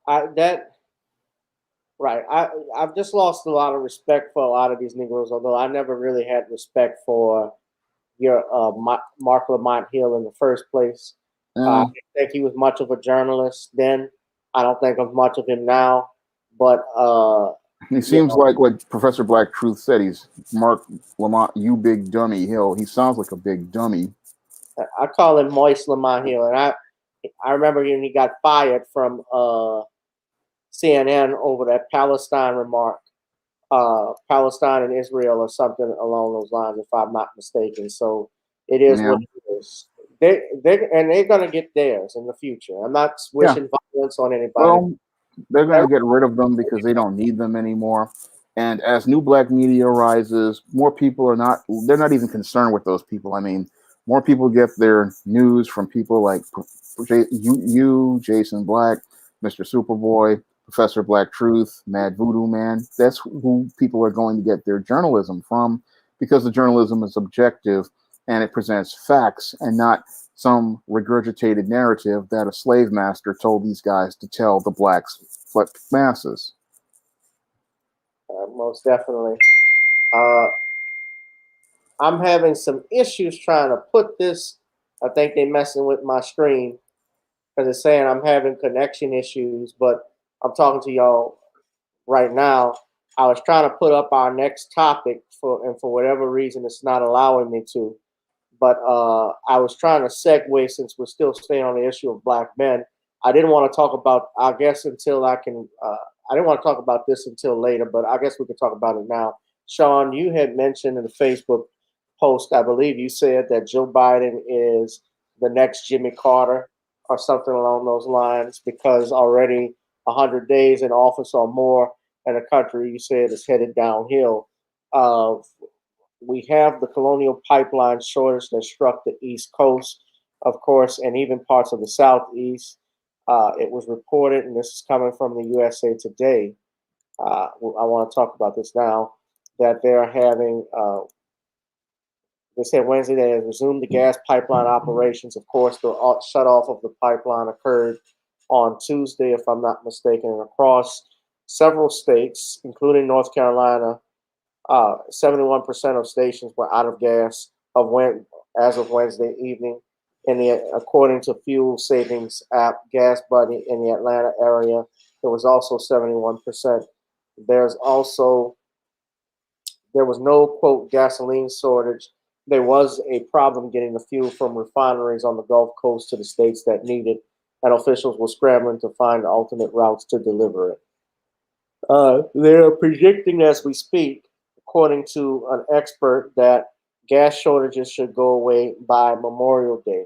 [SPEAKER 1] I've just lost a lot of respect for a lot of these Negroes, although I never really had respect for your Mark Lamont Hill in the first place. I didn't think he was much of a journalist then. I don't think of much of him now. But
[SPEAKER 2] he seems like what Professor Black Truth said. He's Mark Lamont, you big dummy Hill. He sounds like a big dummy.
[SPEAKER 1] I call him Moist Lamont Hill, and I remember when he got fired from CNN over that Palestine remark, Palestine and Israel or something along those lines, if I'm not mistaken. So it is what it is. They're gonna get theirs in the future. I'm not wishing violence on anybody.
[SPEAKER 2] Well, they're going to get rid of them because they don't need them anymore. And as new black media rises, more people they're not even concerned with those people. I mean, more people get their news from people like you, Jason Black, Mr. Superboy, Professor Black Truth, Mad Voodoo Man. That's who people are going to get their journalism from, because the journalism is objective and it presents facts and not some regurgitated narrative that a slave master told these guys to tell the black masses.
[SPEAKER 1] Most definitely. I'm having some issues trying to put this. I think they're messing with my screen because it's saying I'm having connection issues, but I'm talking to y'all right now. I was trying to put up our next topic and for whatever reason, it's not allowing me to. But I was trying to segue, since we're still staying on the issue of black men. I didn't want to talk about, I guess, until I can, I didn't want to talk about this until later, but I guess we could talk about it now. Shawn, you had mentioned in the Facebook post, I believe you said that Joe Biden is the next Jimmy Carter or something along those lines, because already 100 days in office or more and the country, you said, is headed downhill. We have the Colonial Pipeline shortage that struck the East Coast, of course, and even parts of the Southeast. It was reported, and this is coming from the USA Today. I want to talk about this now, that they're having, they said Wednesday they have resumed the gas pipeline operations. Of course, the shut off of the pipeline occurred on Tuesday, if I'm not mistaken, and across several states, including North Carolina. 71% of stations were out of gas as of Wednesday evening. According to fuel savings app Gas Buddy in the Atlanta area, it was also 71%. There was no, quote, gasoline shortage. There was a problem getting the fuel from refineries on the Gulf Coast to the states that need it, and officials were scrambling to find alternate routes to deliver it. They're predicting as we speak, according to an expert, that gas shortages should go away by Memorial Day.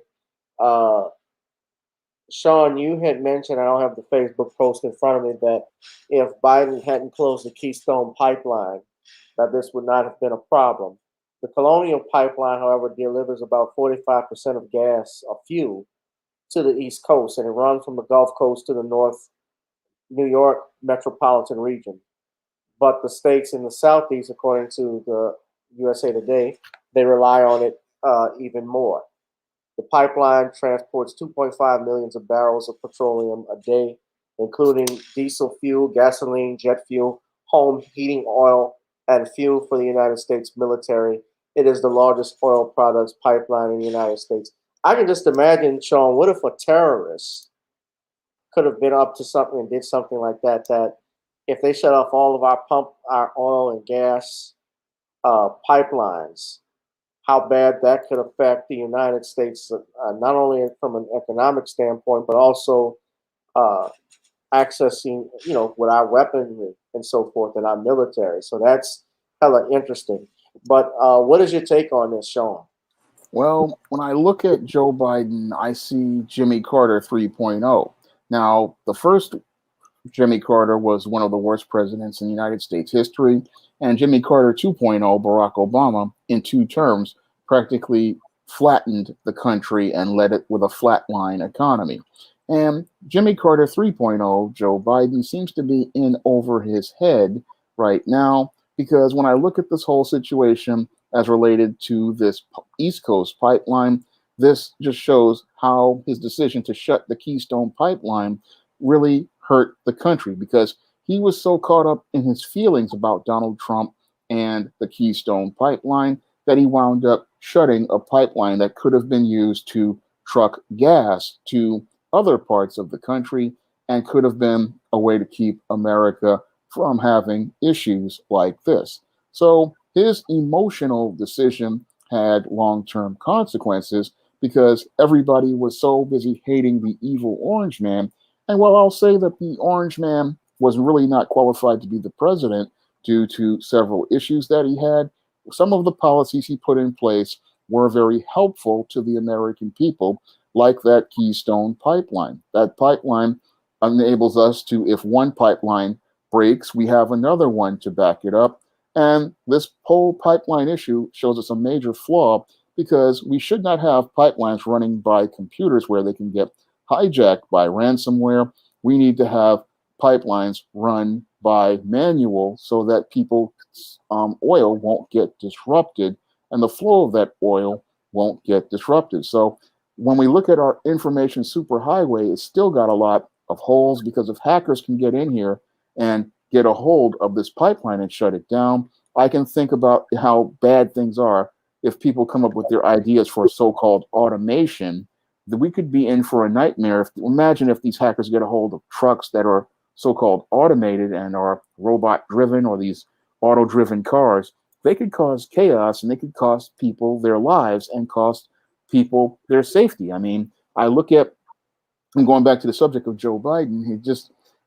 [SPEAKER 1] Shawn, you had mentioned, I don't have the Facebook post in front of me, that if Biden hadn't closed the Keystone Pipeline, that this would not have been a problem. The Colonial Pipeline, however, delivers about 45% of gas or fuel to the East Coast, and it runs from the Gulf Coast to the North New York metropolitan region. But the states in the Southeast, according to the USA Today, they rely on it even more. The pipeline transports 2.5 million barrels of petroleum a day, including diesel fuel, gasoline, jet fuel, home heating oil, and fuel for the United States military. It is the largest oil products pipeline in the United States. I can just imagine, Shawn, what if a terrorist could have been up to something and did something like that, that if they shut off all of our oil and gas pipelines, how bad that could affect the United States, not only from an economic standpoint, but also accessing, with our weaponry and so forth and our military. So that's hella interesting. But what is your take on this, Shawn?
[SPEAKER 2] Well, when I look at Joe Biden, I see Jimmy Carter 3.0. Now, the first Jimmy Carter was one of the worst presidents in United States history, and Jimmy Carter 2.0, Barack Obama, in 2 terms, practically flattened the country and led it with a flatline economy. And Jimmy Carter 3.0, Joe Biden, seems to be in over his head right now because when I look at this whole situation as related to this East Coast pipeline, this just shows how his decision to shut the Keystone Pipeline really hurt the country, because he was so caught up in his feelings about Donald Trump and the Keystone Pipeline that he wound up shutting a pipeline that could have been used to truck gas to other parts of the country and could have been a way to keep America from having issues like this. So his emotional decision had long-term consequences because everybody was so busy hating the evil orange man. And while I'll say that the orange man was really not qualified to be the president due to several issues that he had, some of the policies he put in place were very helpful to the American people, like that Keystone Pipeline. That pipeline enables us to, if one pipeline breaks, we have another one to back it up. And this whole pipeline issue shows us a major flaw, because we should not have pipelines running by computers where they can get hijacked by ransomware. We need to have pipelines run by manual so that people's oil won't get disrupted and the flow of that oil won't get disrupted. So when we look at our information superhighway, it's still got a lot of holes, because if hackers can get in here and get a hold of this pipeline and shut it down, I can think about how bad things are if people come up with their ideas for so-called automation. That we could be in for a nightmare. Imagine if these hackers get a hold of trucks that are so-called automated and are robot-driven, or these auto-driven cars. They could cause chaos, and they could cost people their lives and cost people their safety. I mean, I look at, and going back to the subject of Joe Biden,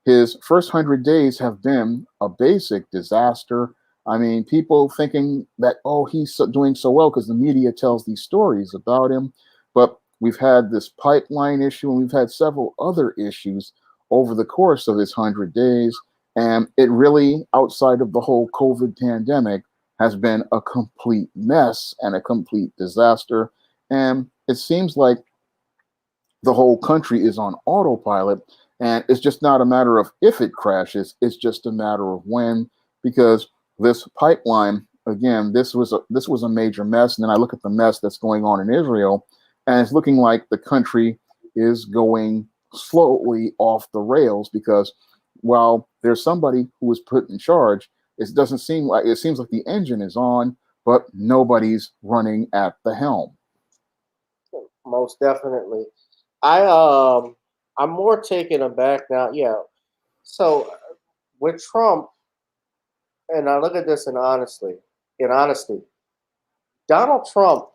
[SPEAKER 2] his first 100 days have been a basic disaster. I mean, people thinking that, oh, he's doing so well because the media tells these stories about him. But we've had this pipeline issue, and we've had several other issues over the course of this 100 days. And it really, outside of the whole COVID pandemic, has been a complete mess and a complete disaster. And it seems like the whole country is on autopilot. And it's just not a matter of if it crashes, it's just a matter of when, because this pipeline, again, this was a major mess. And then I look at the mess that's going on in Israel, and it's looking like the country is going slowly off the rails, because while there's somebody who was put in charge, it seems like the engine is on, but nobody's running at the helm.
[SPEAKER 1] Most definitely. I'm more taken aback now. Yeah. So with Trump, and I look at this in honesty, Donald Trump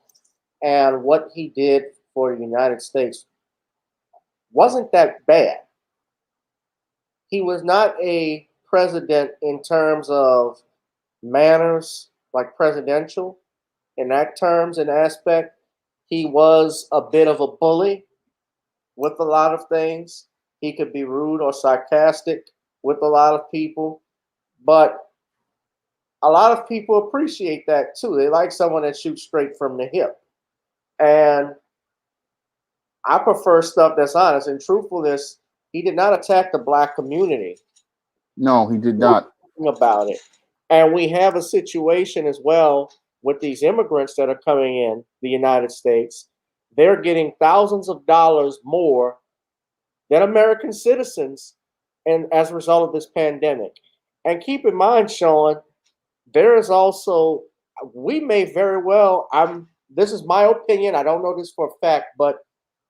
[SPEAKER 1] and what he did for the United States wasn't that bad. He was not a president in terms of manners, like presidential, in that terms and aspect. He was a bit of a bully with a lot of things. He could be rude or sarcastic with a lot of people, but a lot of people appreciate that too. They like someone that shoots straight from the hip. And I prefer stuff that's honest and truthfulness. He did not attack the Black community.
[SPEAKER 2] No, he did not.
[SPEAKER 1] About it. And we have a situation as well with these immigrants that are coming in the United States. They're getting thousands of dollars more than American citizens, and as a result of this pandemic. And keep in mind, Shawn, there is also, we may very well, this is my opinion, I don't know this for a fact, but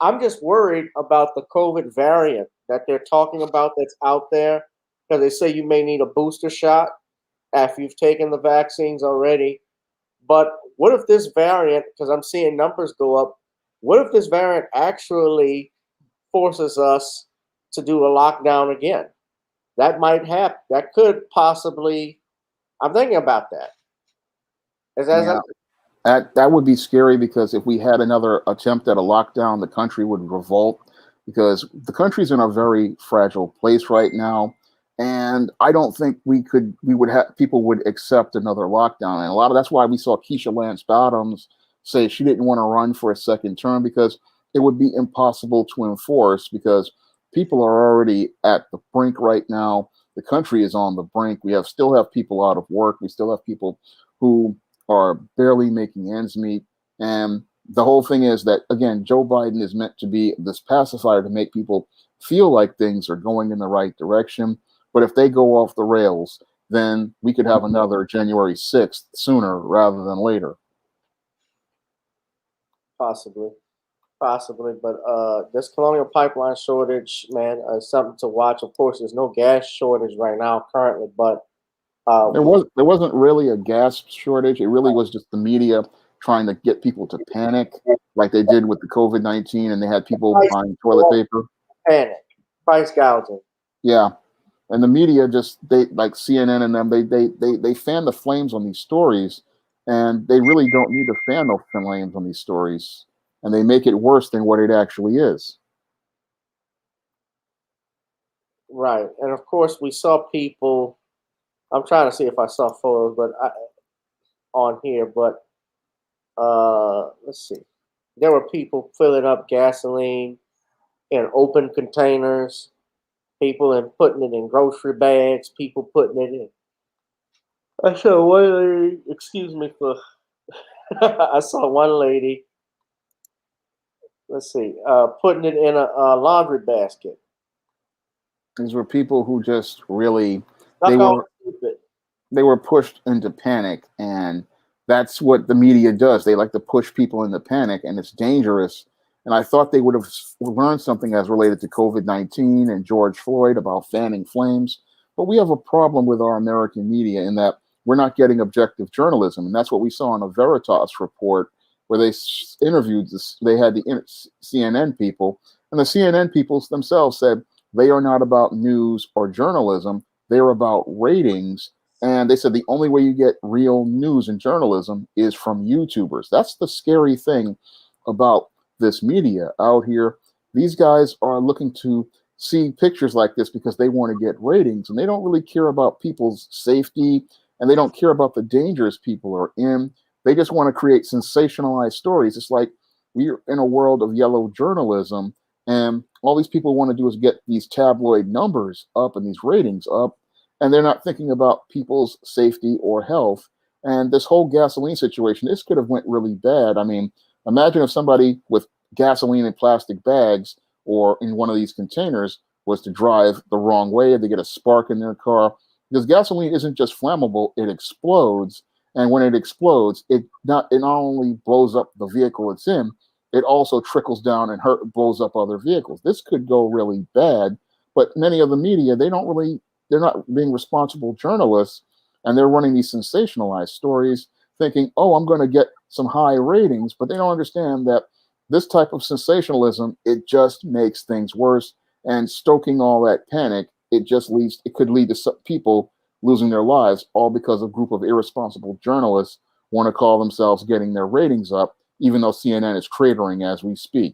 [SPEAKER 1] I'm just worried about the COVID variant that they're talking about that's out there, because they say you may need a booster shot after you've taken the vaccines already. But what if this variant, because I'm seeing numbers go up, what if this variant actually forces us to do a lockdown again? That might happen. That could possibly, I'm thinking about that.
[SPEAKER 2] That would be scary, because if we had another attempt at a lockdown, the country would revolt, because the country's in a very fragile place right now. And I don't think people would accept another lockdown. And that's why we saw Keisha Lance Bottoms say she didn't want to run for a second term, because it would be impossible to enforce, because people are already at the brink right now The country is on the brink. We still have people out of work. We still have people who are barely making ends meet. And the whole thing is that, again, Joe Biden is meant to be this pacifier to make people feel like things are going in the right direction. But if they go off the rails, then we could have another January 6th sooner rather than later.
[SPEAKER 1] Possibly. But this Colonial Pipeline shortage, man, is something to watch. Of course, there's no gas shortage right now currently, but
[SPEAKER 2] there wasn't really a gas shortage. It really was just the media trying to get people to panic, like they did with the COVID-19, and they had people buying toilet paper.
[SPEAKER 1] Panic, price gouging.
[SPEAKER 2] Yeah, and the media they like CNN and them. They fan the flames on these stories, and they really don't need to fan the flames on these stories. And they make it worse than what it actually is.
[SPEAKER 1] Right. And of course, we saw people. I'm trying to see if I saw photos, on here, but let's see. There were people filling up gasoline in open containers, people putting it in grocery bags, people putting it in. I saw one lady, excuse me for, I saw one lady, let's see, putting it in a laundry basket.
[SPEAKER 2] These were people who just really,
[SPEAKER 1] Stupid.
[SPEAKER 2] They were pushed into panic, and that's what the media does. They like to push people into panic, and it's dangerous. And I thought they would have learned something as related to COVID-19 and George Floyd about fanning flames. But we have a problem with our American media in that we're not getting objective journalism. And that's what we saw in a Veritas report where they interviewed they had the CNN people, and the CNN people themselves said they are not about news or journalism. They're about ratings. And they said the only way you get real news and journalism is from YouTubers. That's the scary thing about this media out here. These guys are looking to see pictures like this because they want to get ratings, and they don't really care about people's safety, and they don't care about the dangers people are in. They just want to create sensationalized stories. It's like we're in a world of yellow journalism, and all these people want to do is get these tabloid numbers up and these ratings up, and they're not thinking about people's safety or health. And this whole gasoline situation, this could have went really bad. I mean, imagine if somebody with gasoline in plastic bags or in one of these containers was to drive the wrong way, they get a spark in their car. Because gasoline isn't just flammable, it explodes. And when it explodes, it not only blows up the vehicle it's in, it also trickles down and blows up other vehicles. This could go really bad. But many of the media, they're not being responsible journalists, and they're running these sensationalized stories thinking, oh, I'm going to get some high ratings, but they don't understand that this type of sensationalism, it just makes things worse, and stoking all that panic, it could lead to some people losing their lives, all because a group of irresponsible journalists want to call themselves getting their ratings up, even though CNN is cratering as we speak.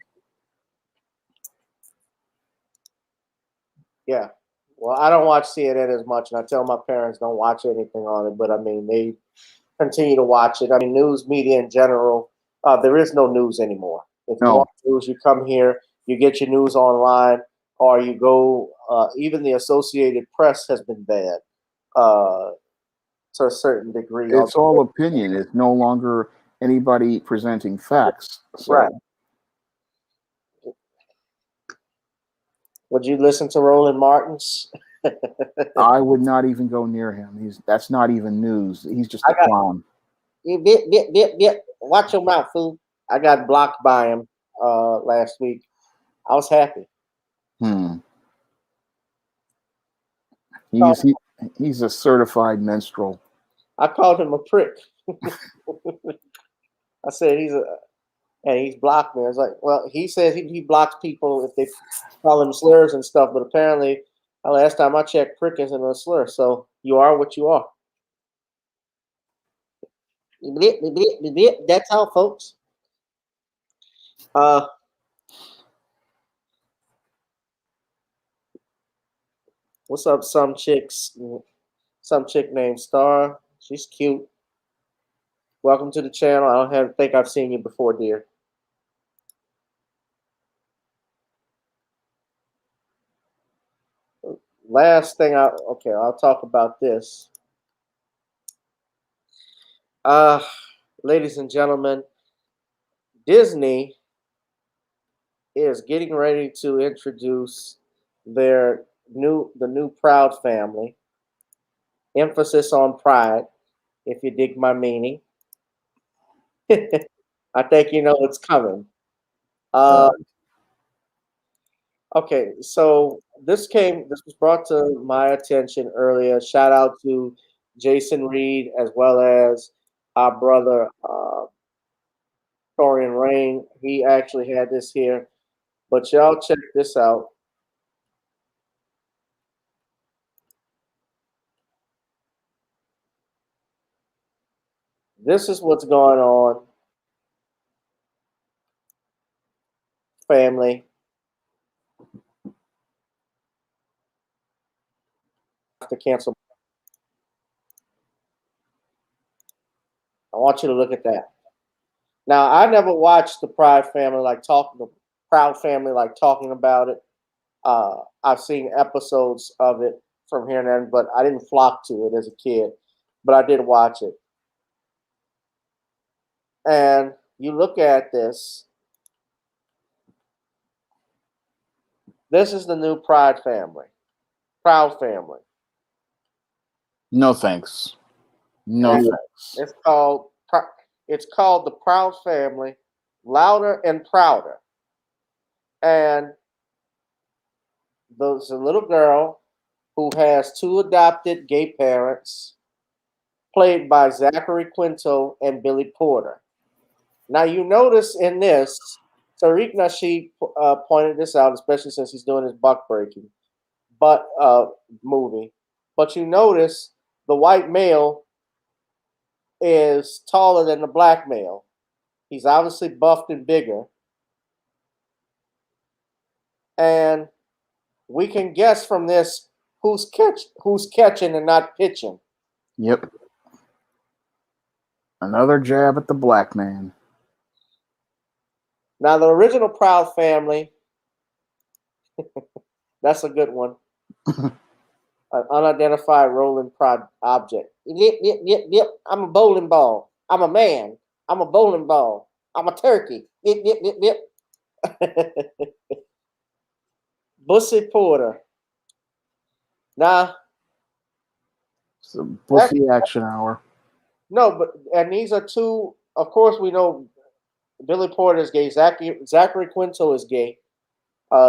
[SPEAKER 1] Yeah. Well, I don't watch CNN as much, and I tell my parents don't watch anything on it, but I mean, they continue to watch it. I mean, news media in general, there is no news anymore. If you want news, you come here, you get your news online, or you go, even the Associated Press has been banned to a certain degree.
[SPEAKER 2] It's all opinion. It's no longer anybody presenting facts. So.
[SPEAKER 1] Right. Would you listen to Roland Martin's?
[SPEAKER 2] I would not even go near him. That's not even news. He's just a clown.
[SPEAKER 1] Watch your mouth, fool. I got blocked by him last week. I was happy.
[SPEAKER 2] He's a certified minstrel.
[SPEAKER 1] I called him a prick. I said and he's blocked me. I was like, well, he says he blocks people if they call him slurs and stuff, but apparently last time I checked, prick isn't a slur, so you are what you are. That's how, folks. What's up, some chick named Star? She's cute. Welcome to the channel. I don't think I've seen you before, dear. last thing I'll talk about this. Ladies and gentlemen, Disney is getting ready to introduce the new Proud Family. Emphasis on pride, if you dig my meaning. I think you know what's coming. Okay, so this was brought to my attention earlier. Shout out to Jason Reed as well as our brother Torian Rain. He actually had this here, but y'all check this out. This is what's going on, family. To cancel. I want you to look at that. Now, I never watched the Proud Family like talking about it. I've seen episodes of it from here and then, but I didn't flock to it as a kid. But I did watch it. And you look at this. This is the new Proud Family.
[SPEAKER 2] No thanks. No
[SPEAKER 1] And
[SPEAKER 2] thanks.
[SPEAKER 1] it's called the Proud Family, Louder and Prouder. And there's a little girl who has two adopted gay parents, played by Zachary Quinto and Billy Porter. Now you notice in this, Tariq Nasheed pointed this out, especially since he's doing his buck breaking movie. But you notice the white male is taller than the black male. He's obviously buffed and bigger. And we can guess from this who's catching and not pitching.
[SPEAKER 2] Yep. Another jab at the black man.
[SPEAKER 1] Now the original Proud Family, that's a good one. An unidentified rolling prod object. Yep. I'm a bowling ball. I'm a man. I'm a bowling ball. I'm a turkey. Yep. Bussy Porter. Now,
[SPEAKER 2] it's a bussy action hour.
[SPEAKER 1] No, and these are two. Of course, we know Billy Porter is gay. Zachary Quinto is gay.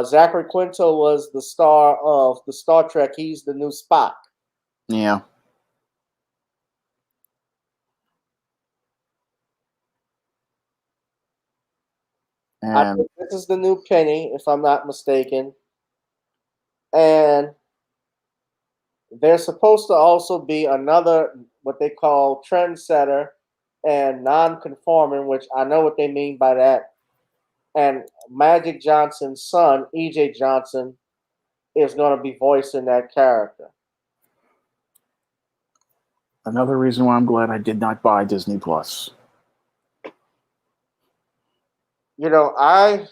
[SPEAKER 1] Zachary Quinto was the star of the Star Trek. He's the new Spock.
[SPEAKER 2] Yeah.
[SPEAKER 1] I think this is the new Penny, if I'm not mistaken. And there's supposed to also be another, what they call trendsetter and non-conforming, which I know what they mean by that. And Magic Johnson's son, E.J. Johnson, is going to be voicing that character.
[SPEAKER 2] Another reason why I'm glad I did not buy Disney Plus.
[SPEAKER 1] You know, I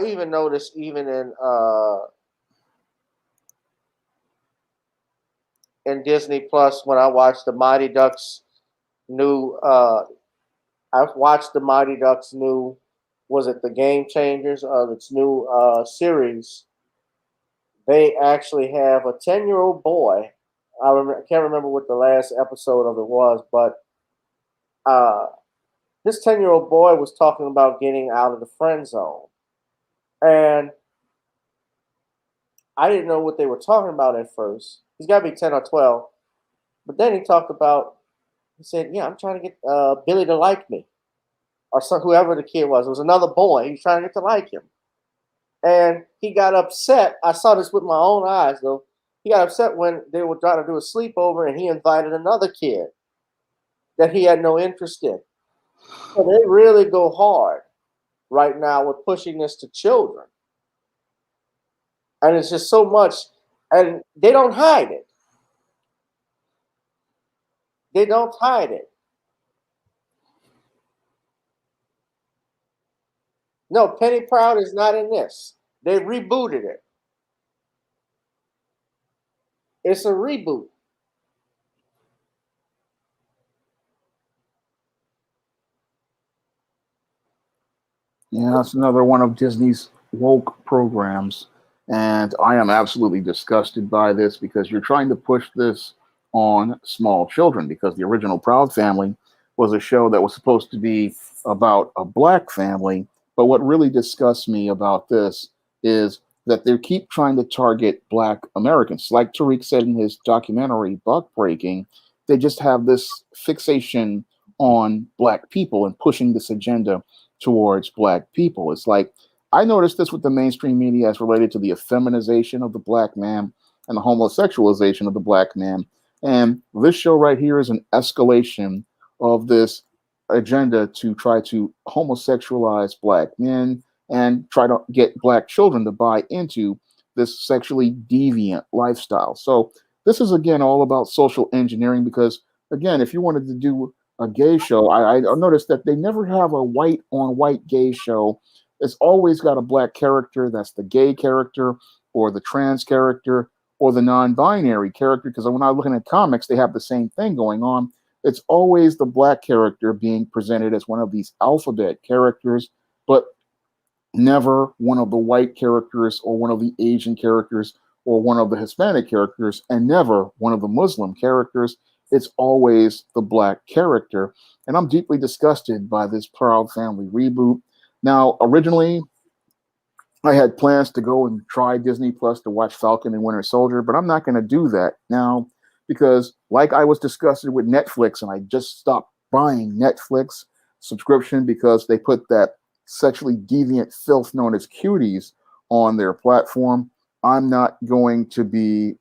[SPEAKER 1] even noticed even in Disney Plus when I watched the Mighty Ducks new I've watched the Mighty Ducks new, was it the Game Changers of its new series? They actually have a 10-year-old boy. I can't remember what the last episode of it was, but this 10-year-old boy was talking about getting out of the friend zone. And I didn't know what they were talking about at first. He's got to be 10 or 12. But then he said, yeah, I'm trying to get Billy to like me. Or whoever the kid was. It was another boy. He was trying to get to like him. And he got upset. I saw this with my own eyes, though. He got upset when they were trying to do a sleepover and he invited another kid that he had no interest in. So they really go hard right now with pushing this to children. And it's just so much. And they don't hide it. They don't hide it. No, Penny Proud is not in this. They rebooted it. It's a reboot.
[SPEAKER 2] Yeah, that's another one of Disney's woke programs. And I am absolutely disgusted by this because you're trying to push this on small children because the original Proud Family was a show that was supposed to be about a black family. But what really disgusts me about this is that they keep trying to target black Americans. Like Tariq said in his documentary, Buck Breaking, they just have this fixation on black people and pushing this agenda towards black people. It's like I noticed this with the mainstream media as related to the effeminization of the black man and the homosexualization of the black man. And this show right here is an escalation of this agenda to try to homosexualize black men and try to get black children to buy into this sexually deviant lifestyle. So this is again all about social engineering because again, if you wanted to do a gay show, I noticed that they never have a white on white gay show. It's always got a black character that's the gay character or the trans character or the non-binary character. Because when I'm looking at comics, they have the same thing going on. It's always the black character being presented as one of these alphabet characters, but never one of the white characters or one of the Asian characters or one of the Hispanic characters, and never one of the Muslim characters. It's always the black character. And I'm deeply disgusted by this Proud Family reboot. Now, originally, I had plans to go and try Disney Plus to watch Falcon and Winter Soldier, but I'm not going to do that now because, like I was disgusted with Netflix, and I just stopped buying Netflix subscription because they put that sexually deviant filth known as cuties on their platform. I'm not going to be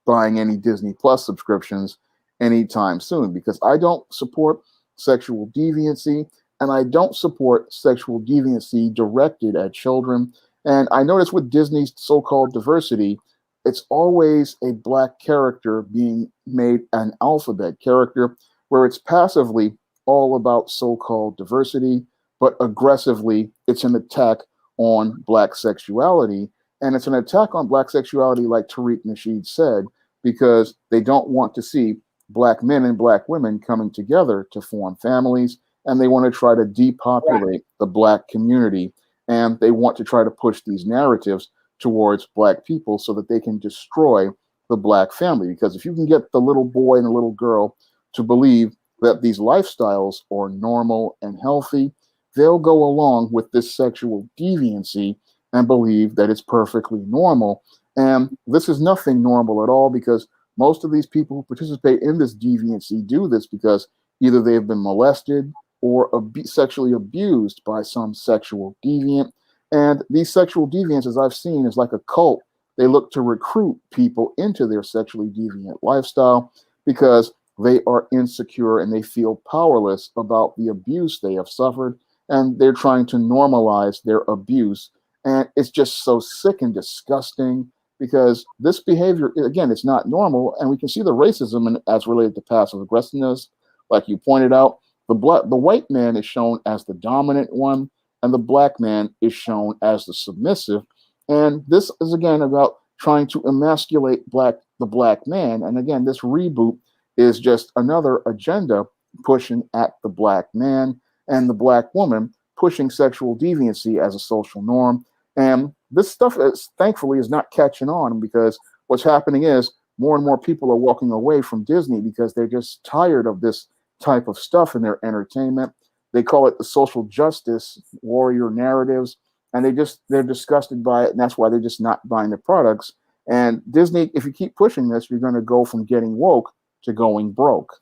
[SPEAKER 2] buying any Disney Plus subscriptions anytime soon because I don't support sexual deviancy and I don't support sexual deviancy directed at children. And I notice with Disney's so-called diversity, it's always a black character being made an alphabet character where it's passively all about so-called diversity, but aggressively it's an attack on black sexuality. And it's an attack on black sexuality, like Tariq Nasheed said, because they don't want to see black men and black women coming together to form families. And they want to try to depopulate the black community. And they want to try to push these narratives towards black people so that they can destroy the black family. Because if you can get the little boy and the little girl to believe that these lifestyles are normal and healthy, they'll go along with this sexual deviancy and believe that it's perfectly normal. And this is nothing normal at all because most of these people who participate in this deviancy do this because either they've been molested or sexually abused by some sexual deviant. And these sexual deviants, as I've seen, is like a cult. They look to recruit people into their sexually deviant lifestyle because they are insecure and they feel powerless about the abuse they have suffered. And they're trying to normalize their abuse. And it's just so sick and disgusting because this behavior, again, it's not normal. And we can see the racism as related to passive aggressiveness. Like you pointed out, the white man is shown as the dominant one, and the black man is shown as the submissive. And this is, again, about trying to emasculate the black man. And again, this reboot is just another agenda pushing at the black man and the black woman, pushing sexual deviancy as a social norm. And this stuff, thankfully, is not catching on because what's happening is more and more people are walking away from Disney because they're just tired of this type of stuff in their entertainment. They call it the social justice warrior narratives, and they're disgusted by it, and that's why they're just not buying the products. And Disney, if you keep pushing this, you're going to go from getting woke to going broke.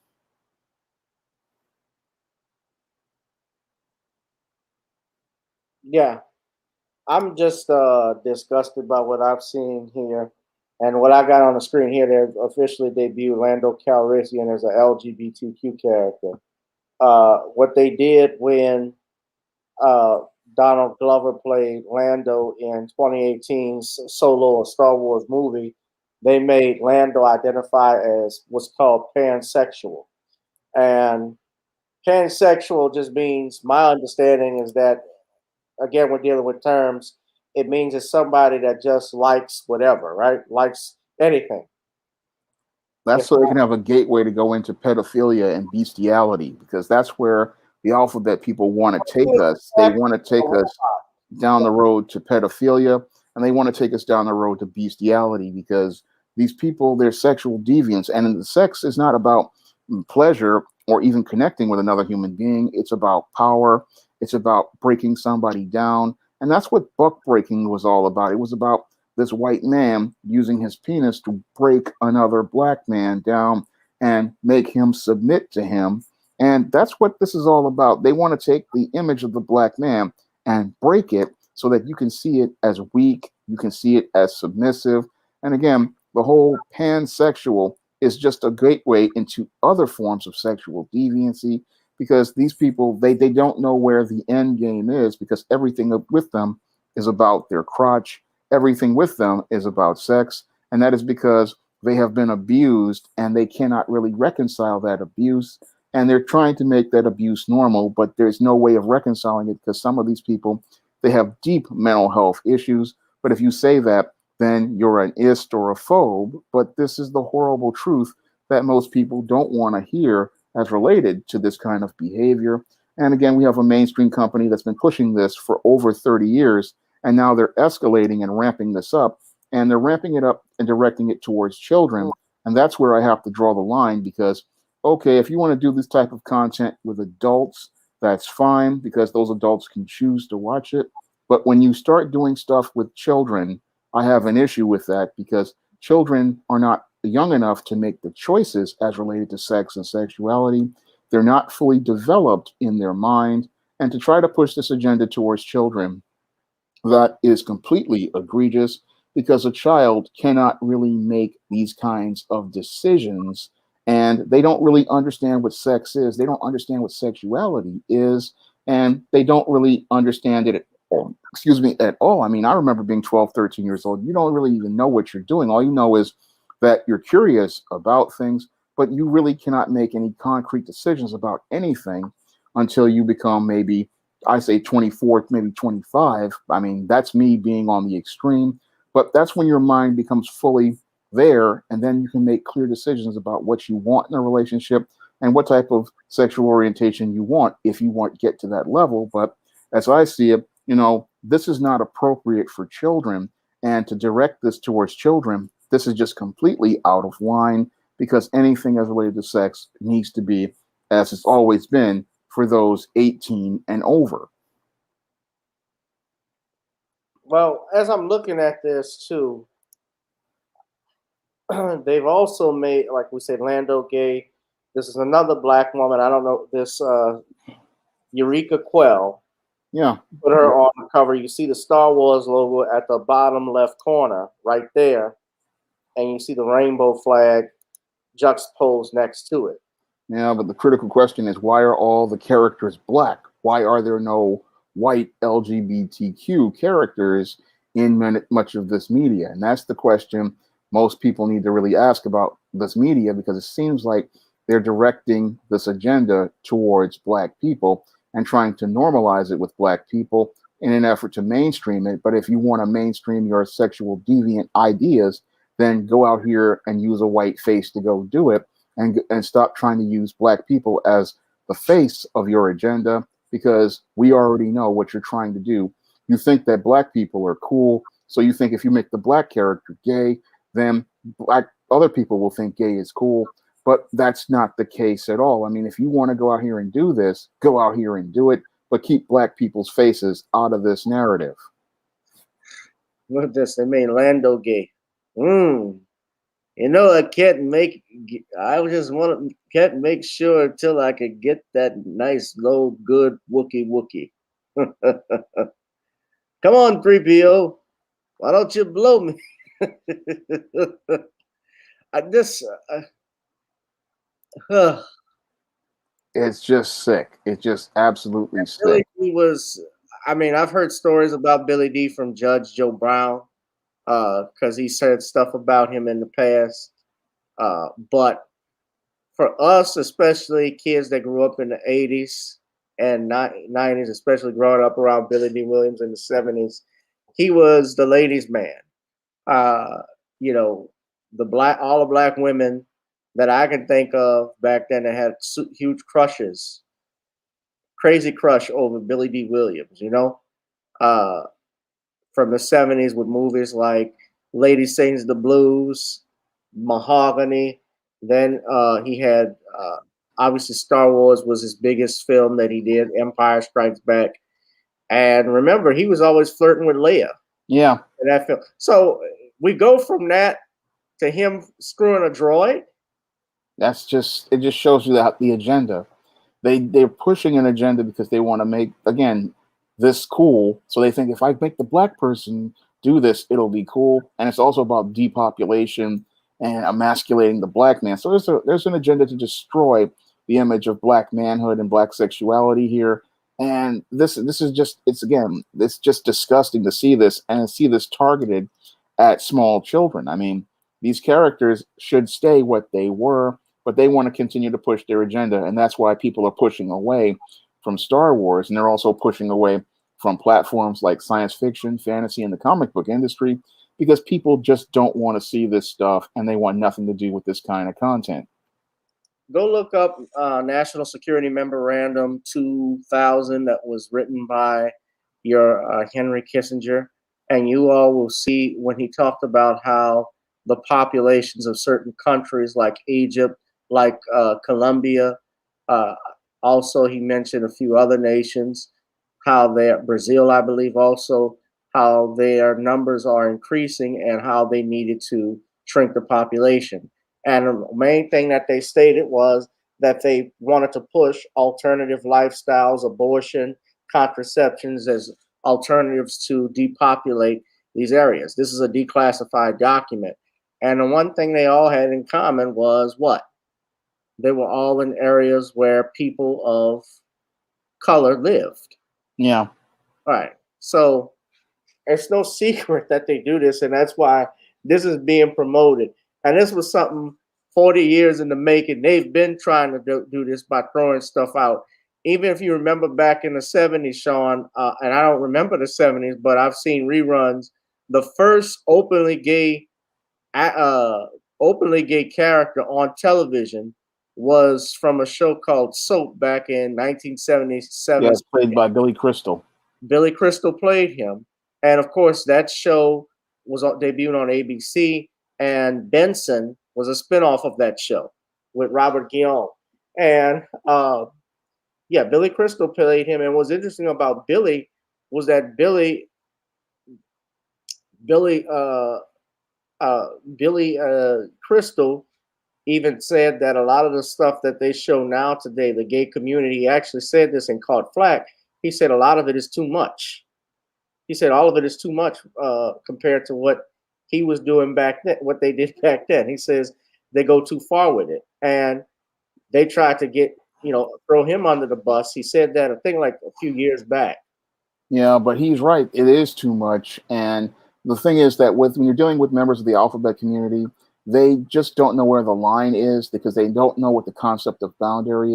[SPEAKER 1] Yeah, I'm just disgusted by what I've seen here. And what I got on the screen here, they officially debuted Lando Calrissian as an LGBTQ character. What they did when Donald Glover played Lando in 2018's Solo, a Star Wars movie, they made Lando identify as what's called pansexual. And pansexual just means, my understanding is that, again, we're dealing with terms. It means it's somebody that just likes whatever, right? Likes anything.
[SPEAKER 2] That's so they can have a gateway to go into pedophilia and bestiality, because that's where the alphabet people want to take us. They want to take us down the road to pedophilia, and they want to take us down the road to bestiality, because these people, they're sexual deviants, and the sex is not about pleasure or even connecting with another human being. It's about power. It's about breaking somebody down, and that's what buck breaking was all about. It was about this white man using his penis to break another black man down and make him submit to him. And that's what this is all about. They want to take the image of the black man and break it so that you can see it as weak, you can see it as submissive. And again, the whole pansexual is just a gateway into other forms of sexual deviancy, because these people, they don't know where the end game is, because everything with them is about their crotch. Everything with them is about sex. And that is because they have been abused and they cannot really reconcile that abuse. And they're trying to make that abuse normal, but there's no way of reconciling it, because some of these people, they have deep mental health issues. But if you say that, then you're an ist or a phobe. But this is the horrible truth that most people don't want to hear as related to this kind of behavior. And again, we have a mainstream company that's been pushing this for over 30 years, and now they're escalating and ramping this up, and they're ramping it up and directing it towards children. And that's where I have to draw the line, because okay, if you want to do this type of content with adults, that's fine, because those adults can choose to watch it. But when you start doing stuff with children, I have an issue with that, because children are not young enough to make the choices as related to sex and sexuality. They're not fully developed in their mind. And to try to push this agenda towards children, that is completely egregious, because a child cannot really make these kinds of decisions, and they don't really understand what sex is. They don't understand what sexuality is, and they don't really understand it at all. Excuse me, at all. I mean, I remember being 12, 13 years old. You don't really even know what you're doing. All you know is that you're curious about things, but you really cannot make any concrete decisions about anything until you become maybe, I say 24, maybe 25. I mean, that's me being on the extreme, but that's when your mind becomes fully there, and then you can make clear decisions about what you want in a relationship and what type of sexual orientation you want, if you want to get to that level. But as I see it, this is not appropriate for children, and to direct this towards children, this is just completely out of line, because anything as related to sex needs to be, as it's always been, for those 18 and over.
[SPEAKER 1] Well, as I'm looking at this too, they've also made, like we said, Lando gay. This is another black woman. I don't know this Eureka Quell.
[SPEAKER 2] Yeah.
[SPEAKER 1] Put her on the cover. You see the Star Wars logo at the bottom left corner, right there, and you see the rainbow flag juxtaposed next to it.
[SPEAKER 2] Yeah, but the critical question is, why are all the characters black? Why are there no white LGBTQ characters in much of this media? And that's the question most people need to really ask about this media, because it seems like they're directing this agenda towards black people and trying to normalize it with black people in an effort to mainstream it. But if you want to mainstream your sexual deviant ideas, then go out here and use a white face to go do it, and stop trying to use black people as the face of your agenda, because we already know what you're trying to do. You think that black people are cool, so you think if you make the black character gay, then other people will think gay is cool. But that's not the case at all. I mean, if you want to go out here and do this, go out here and do it, but keep black people's faces out of this narrative.
[SPEAKER 1] Look at this. They made Lando gay. I can't make sure until I could get that nice, low, good Wookie. Come on, 3PO. Why don't you blow me?
[SPEAKER 2] It's just sick. It's just absolutely sick.
[SPEAKER 1] I've heard stories about Billy D from Judge Joe Brown, because he said stuff about him in the past. But for us, especially kids that grew up in the 80s and 90s, especially growing up around Billy D. Williams in the 70s, he was the ladies' man. All the black women that I can think of back then that had huge crushes, crazy crush over Billy D. Williams, uh, from the 70s with movies like Lady Sings the Blues, Mahogany. Then he had, obviously, Star Wars was his biggest film that he did, Empire Strikes Back. And remember, he was always flirting with Leia
[SPEAKER 2] Yeah,
[SPEAKER 1] in that film. So we go from that to him screwing a droid.
[SPEAKER 2] it just shows you that the agenda. They're pushing an agenda because they want to make, again, this cool. So they think if I make the black person do this, it'll be cool. And it's also about depopulation and emasculating the black man. So there's an agenda to destroy the image of black manhood and black sexuality here. And this is just, it's just disgusting to see this and see this targeted at small children. I mean, these characters should stay what they were, but they want to continue to push their agenda, and that's why people are pushing away from Star Wars, and they're also pushing away from platforms like science fiction, fantasy, and the comic book industry, because people just don't want to see this stuff, and they want nothing to do with this kind of content.
[SPEAKER 1] Go look up National Security Memorandum 2000 that was written by your Henry Kissinger, and you all will see when he talked about how the populations of certain countries like Egypt, like Colombia, also he mentioned a few other nations, how Brazil, I believe, also how their numbers are increasing and how they needed to shrink the population. And the main thing that they stated was that they wanted to push alternative lifestyles, abortion, contraceptions as alternatives to depopulate these areas. This is a declassified document. And the one thing they all had in common was what? They were all in areas where people of color lived.
[SPEAKER 2] Yeah.
[SPEAKER 1] All right. So it's no secret that they do this, and that's why this is being promoted. And this was something 40 years in the making. They've been trying to do this by throwing stuff out. Even if you remember back in the 70s, Shawn, and I don't remember the 70s, but I've seen reruns. The first openly gay character on television was from a show called Soap back in 1977.
[SPEAKER 2] Yeah, it's played by Billy Crystal.
[SPEAKER 1] Billy Crystal played him. And of course, that show was debuted on ABC, and Benson was a spinoff of that show with Robert Guillaume. And Billy Crystal played him. And what's interesting about Billy was that Billy Crystal even said that a lot of the stuff that they show now today, the gay community, he actually said this and caught flack. He said a lot of it is too much. He said all of it is too much compared to what he was doing back then, what they did back then. He says they go too far with it. And they tried to throw him under the bus. He said that, I think, like a few years back.
[SPEAKER 2] Yeah, but he's right. It is too much. And the thing is that when you're dealing with members of the alphabet community, they just don't know where the line is because they don't know what the concept of boundary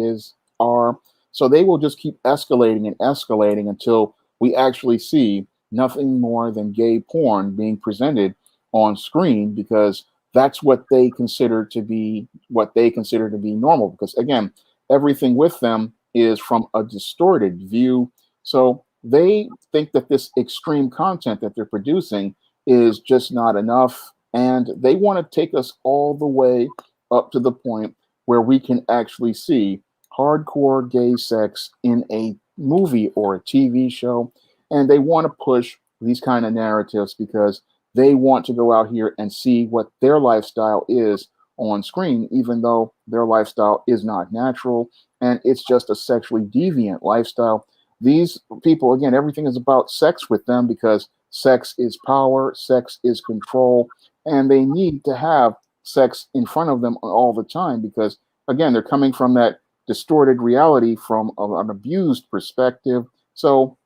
[SPEAKER 2] are. So they will just keep escalating and escalating until we actually see nothing more than gay porn being presented on screen, because that's what they consider to be normal. Because again, everything with them is from a distorted view. So they think that this extreme content that they're producing is just not enough. And they want to take us all the way up to the point where we can actually see hardcore gay sex in a movie or a TV show. And they want to push these kind of narratives because they want to go out here and see what their lifestyle is on screen, even though their lifestyle is not natural and it's just a sexually deviant lifestyle. These people, again, everything is about sex with them because sex is power, sex is control, and they need to have sex in front of them all the time because, again, they're coming from that distorted reality from an abused perspective. So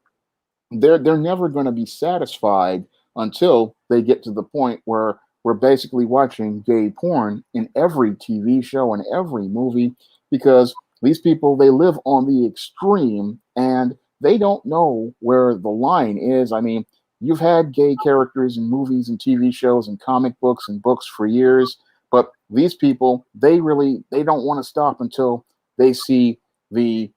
[SPEAKER 2] they're never going to be satisfied until they get to the point where we're basically watching gay porn in every TV show and every movie, because these people, they live on the extreme and they don't know where the line is. I mean, you've had gay characters in movies and TV shows and comic books and books for years, But these people, they don't want to stop until they see the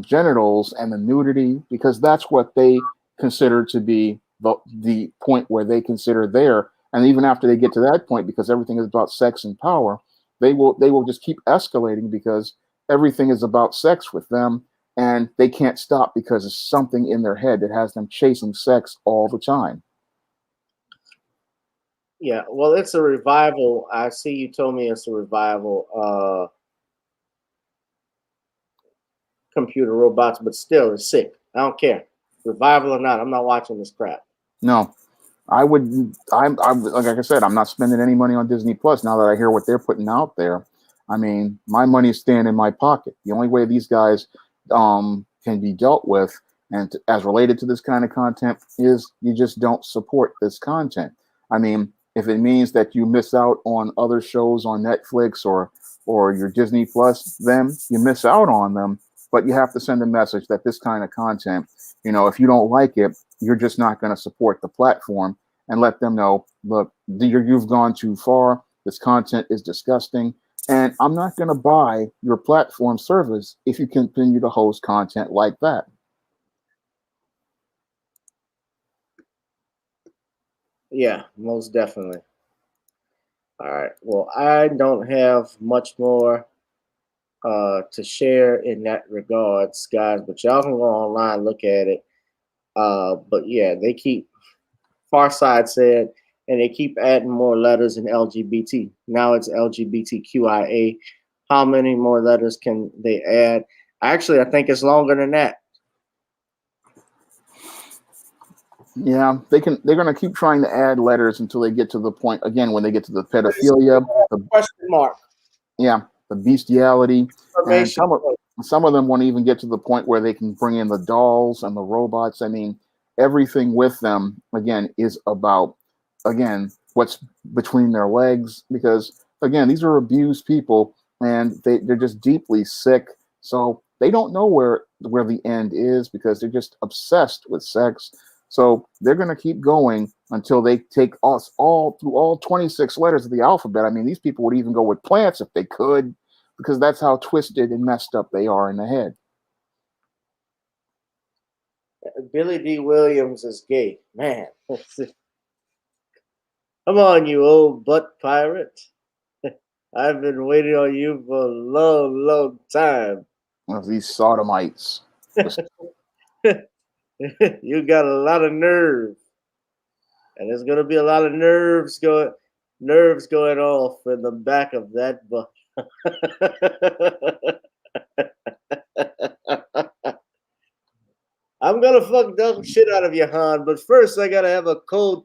[SPEAKER 2] genitals and the nudity, because that's what they consider to be the point where they consider there. And even after they get to that point, because everything is about sex and power, they will just keep escalating because everything is about sex with them, and they can't stop because it's something in their head that has them chasing sex all the time.
[SPEAKER 1] Yeah, well, it's a revival. I see you told me it's a revival. Computer robots, but still, it's sick. I don't care, revival or not. I'm not watching this crap.
[SPEAKER 2] No, I'm like I said, I'm not spending any money on Disney Plus now that I hear what they're putting out there. I mean, my money's staying in my pocket. The only way these guys can be dealt with, and as related to this kind of content, is you just don't support this content. I mean, if it means that you miss out on other shows on Netflix or your Disney Plus, then you miss out on them. But you have to send a message that this kind of content, if you don't like it, you're just not going to support the platform, and let them know, look, you've gone too far. This content is disgusting, and I'm not going to buy your platform service if you continue to host content like that.
[SPEAKER 1] Yeah, most definitely. All right. Well, I don't have much more to share in that regards, guys, but y'all can go online, look at it. But yeah, they keep, Far Side said, and they keep adding more letters in LGBT. Now it's LGBTQIA. How many more letters can they add? Actually, I think it's longer than that.
[SPEAKER 2] Yeah, they're going to keep trying to add letters until they get to the point, again, when they get to the pedophilia, the
[SPEAKER 1] question mark.
[SPEAKER 2] Yeah, the bestiality, and some of them won't even get to the point where they can bring in the dolls and the robots. I mean, everything with them again is about, again, what's between their legs, because again, these are abused people, and they're just deeply sick, so they don't know where the end is, because they're just obsessed with sex. So they're going to keep going until they take us all through all 26 letters of the alphabet. I mean, these people would even go with plants if they could, because that's how twisted and messed up they are in the head.
[SPEAKER 1] Billy D. Williams is gay. Man. Come on, you old butt pirate. I've been waiting on you for a long, long time.
[SPEAKER 2] Of these sodomites.
[SPEAKER 1] You got a lot of nerve. And there's gonna be a lot of nerves going off in the back of that butt. I'm gonna fuck the shit out of you, Han, but first I gotta have a code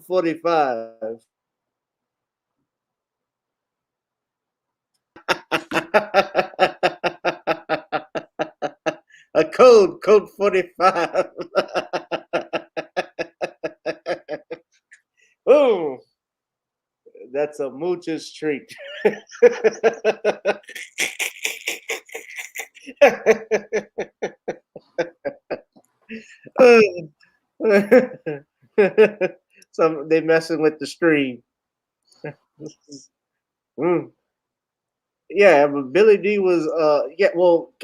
[SPEAKER 1] 45. A code 45. Boom. That's a mooch's treat. They messing with the stream. Yeah, but Billy D was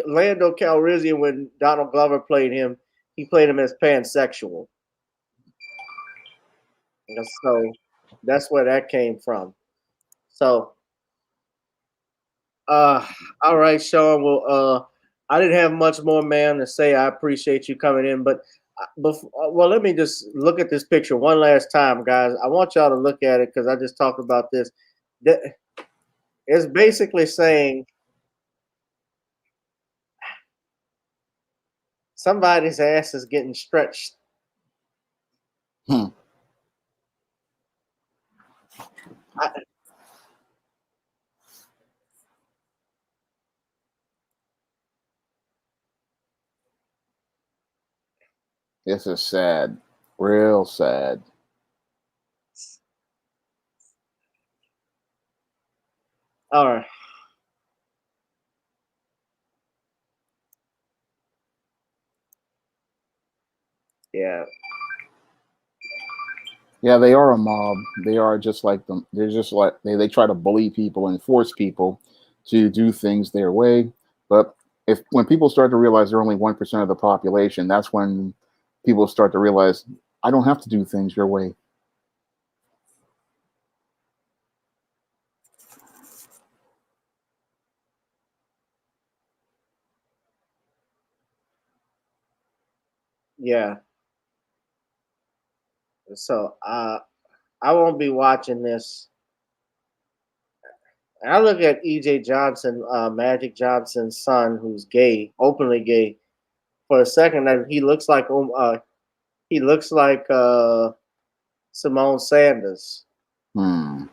[SPEAKER 1] Lando Calrissian, when Donald Glover played him, he played him as pansexual. And so that's where that came from. So all right, Shawn. Well, I didn't have much more, man, to say. I appreciate you coming in, but let me just look at this picture one last time, guys. I want y'all to look at it because I just talked about this. It's basically saying somebody's ass is getting stretched.
[SPEAKER 2] This is sad, real sad.
[SPEAKER 1] All right. Yeah.
[SPEAKER 2] Yeah, they are a mob. They are just like them. They're just like they try to bully people and force people to do things their way. But if when people start to realize they're only 1% of the population, that's when people start to realize I don't have to do things your way.
[SPEAKER 1] Yeah. So I won't be watching this. I look at EJ Johnson, Magic Johnson's son, who's gay, openly gay. For a second, and he looks like Simone Sanders,
[SPEAKER 2] Hmm.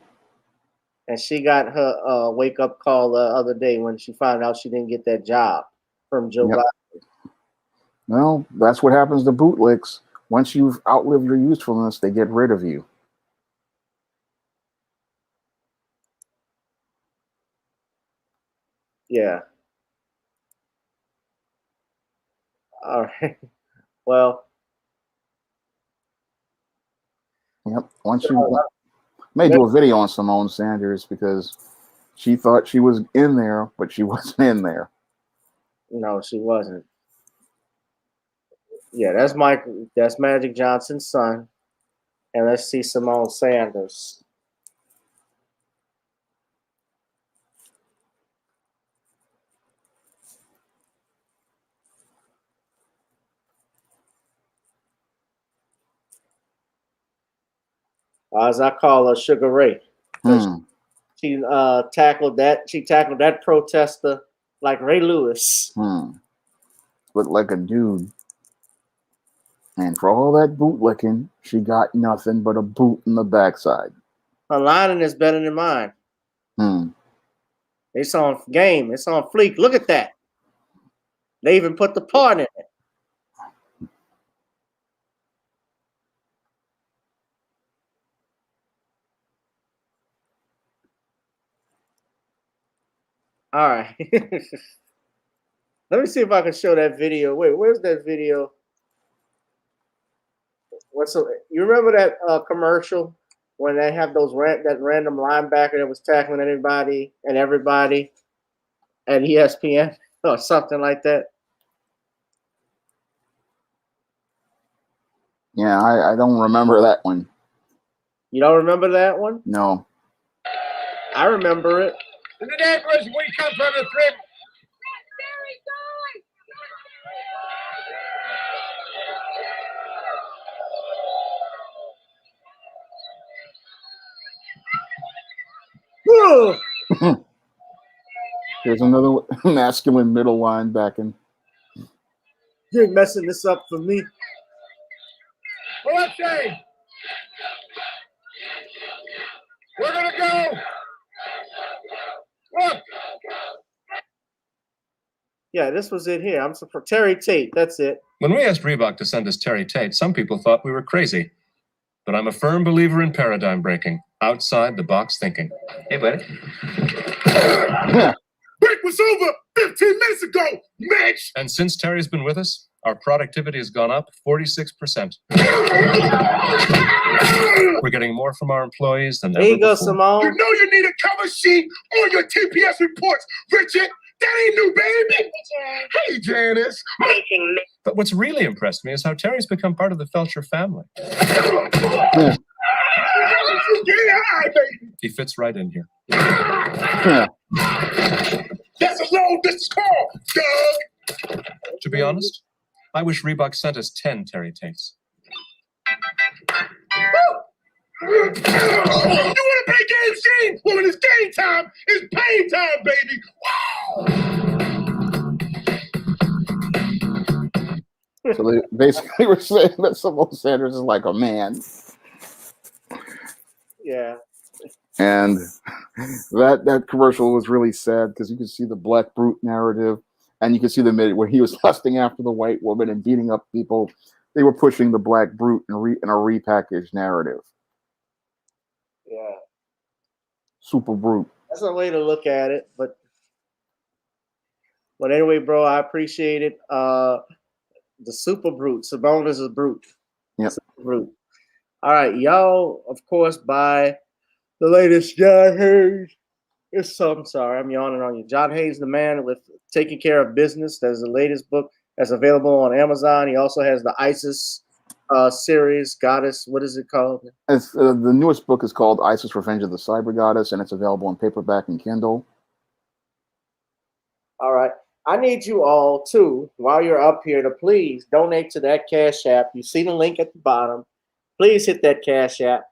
[SPEAKER 1] and she got her wake up call the other day when she found out she didn't get that job from Joe
[SPEAKER 2] Yep.
[SPEAKER 1] Biden.
[SPEAKER 2] Well, that's what happens to bootlicks. Once you've outlived your usefulness, they get rid of you.
[SPEAKER 1] Yeah. All right. Well.
[SPEAKER 2] Yep. Once you may do a video on Simone Sanders because she thought she was in there, but she wasn't in there.
[SPEAKER 1] No, she wasn't. Yeah, that's Magic Johnson's son. And let's see Simone Sanders. As I call her, Sugar Ray. She tackled that protester like Ray Lewis.
[SPEAKER 2] Looked like a dude. And for all that bootlicking, she got nothing but a boot in the backside.
[SPEAKER 1] Her lining is better than mine. It's on game. It's on fleek. Look at that. They even put the part in it. All right. Let me see if I can show that video. Wait, where's that video? You remember that commercial when they have that random linebacker that was tackling anybody and everybody at ESPN or something like that?
[SPEAKER 2] Yeah, I don't remember that one.
[SPEAKER 1] You don't remember that one?
[SPEAKER 2] No.
[SPEAKER 1] I remember it.
[SPEAKER 14] In the neighborhoods we come from, the three.
[SPEAKER 2] There's another masculine middle linebacking.
[SPEAKER 1] You're messing this up for me.
[SPEAKER 14] Well, let's say we're gonna go. Look.
[SPEAKER 1] Yeah, this was it here. I'm for Terry Tate. That's it.
[SPEAKER 15] When we asked Reebok to send us Terry Tate, some people thought we were crazy. But I'm a firm believer in paradigm breaking, outside the box thinking. Hey, buddy.
[SPEAKER 14] Break was over 15 minutes ago, Mitch.
[SPEAKER 15] And since Terry's been with us, our productivity has gone up 46%. We're getting more from our employees than ever.
[SPEAKER 1] There you go,
[SPEAKER 15] before.
[SPEAKER 1] Simone.
[SPEAKER 14] You know you need a cover sheet on your TPS reports, Richard. That ain't new, baby. Hey, Janice.
[SPEAKER 15] But what's really impressed me is how Terry's become part of the Felcher family.
[SPEAKER 14] Yeah, baby.
[SPEAKER 15] He fits right in here.
[SPEAKER 14] That's a long distance call, Doug.
[SPEAKER 15] To be honest, I wish Reebok sent us 10 Terry Tates.
[SPEAKER 14] You want to play game scene? Well, when it's game time, it's pain time, baby.
[SPEAKER 2] So they basically were saying that Simone Sanders is like a man.
[SPEAKER 1] Yeah.
[SPEAKER 2] And that commercial was really sad because you could see the black brute narrative and you could see the minute where he was lusting after the white woman and beating up people. They were pushing the black brute in a repackaged narrative.
[SPEAKER 1] Yeah.
[SPEAKER 2] Super brute.
[SPEAKER 1] That's a way to look at it, but anyway, bro, I appreciate it. The super brute. Simone is a brute.
[SPEAKER 2] Yep.
[SPEAKER 1] Super brute. All right, y'all, of course, buy the latest John Hayes. I'm sorry, I'm yawning on you. John Hayes, the man with Taking Care of Business. That's the latest book that's available on Amazon. He also has the ISIS series, Goddess. What is it called?
[SPEAKER 2] It's, the newest book is called ISIS Revenge of the Cyber Goddess, and it's available in paperback and Kindle.
[SPEAKER 1] All right. I need you all to, while you're up here, to please donate to that Cash App. You see the link at the bottom. Please hit that Cash App.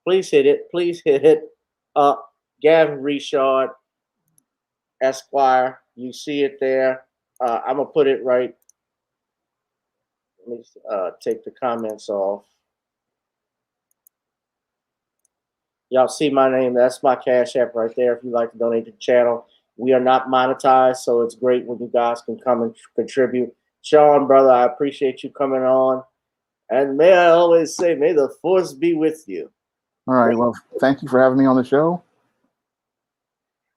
[SPEAKER 1] Please hit it. Please hit it. Gavin Richard, Esquire. You see it there. I'm going to put it right. Let me take the comments off. Y'all see my name. That's my Cash App right there if you'd like to donate to the channel. We are not monetized, so it's great when you guys can come and contribute. Shawn, brother, I appreciate you coming on. And may I always say, may the force be with you.
[SPEAKER 2] All right. Well, thank you for having me on the show.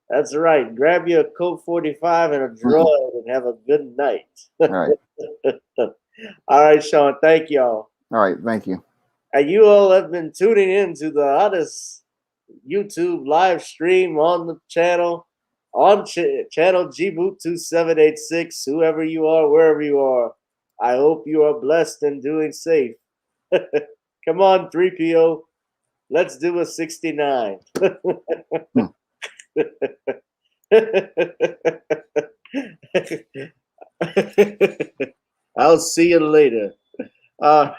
[SPEAKER 1] That's right. Grab your Coke 45 and a droid and have a good night.
[SPEAKER 2] All right.
[SPEAKER 1] All right, Shawn. Thank y'all.
[SPEAKER 2] All right. Thank you.
[SPEAKER 1] And you all have been tuning in to the hottest YouTube live stream on the channel, on channel GBoot2786. Whoever you are, wherever you are, I hope you are blessed and doing safe. Come on, 3PO. Let's do a 69. I'll see you later. All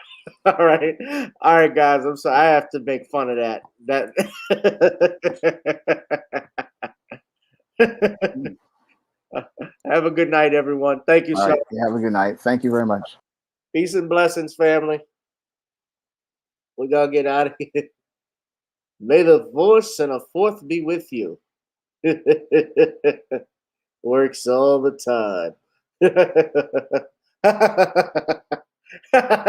[SPEAKER 1] right, guys. I'm sorry. I have to make fun of that. Have a good night, everyone. Thank you, Shawn.
[SPEAKER 2] Right. Have a good night. Thank you very much.
[SPEAKER 1] Peace and blessings, family. We gotta get out of here. May the force and a fourth be with you. Works all the time.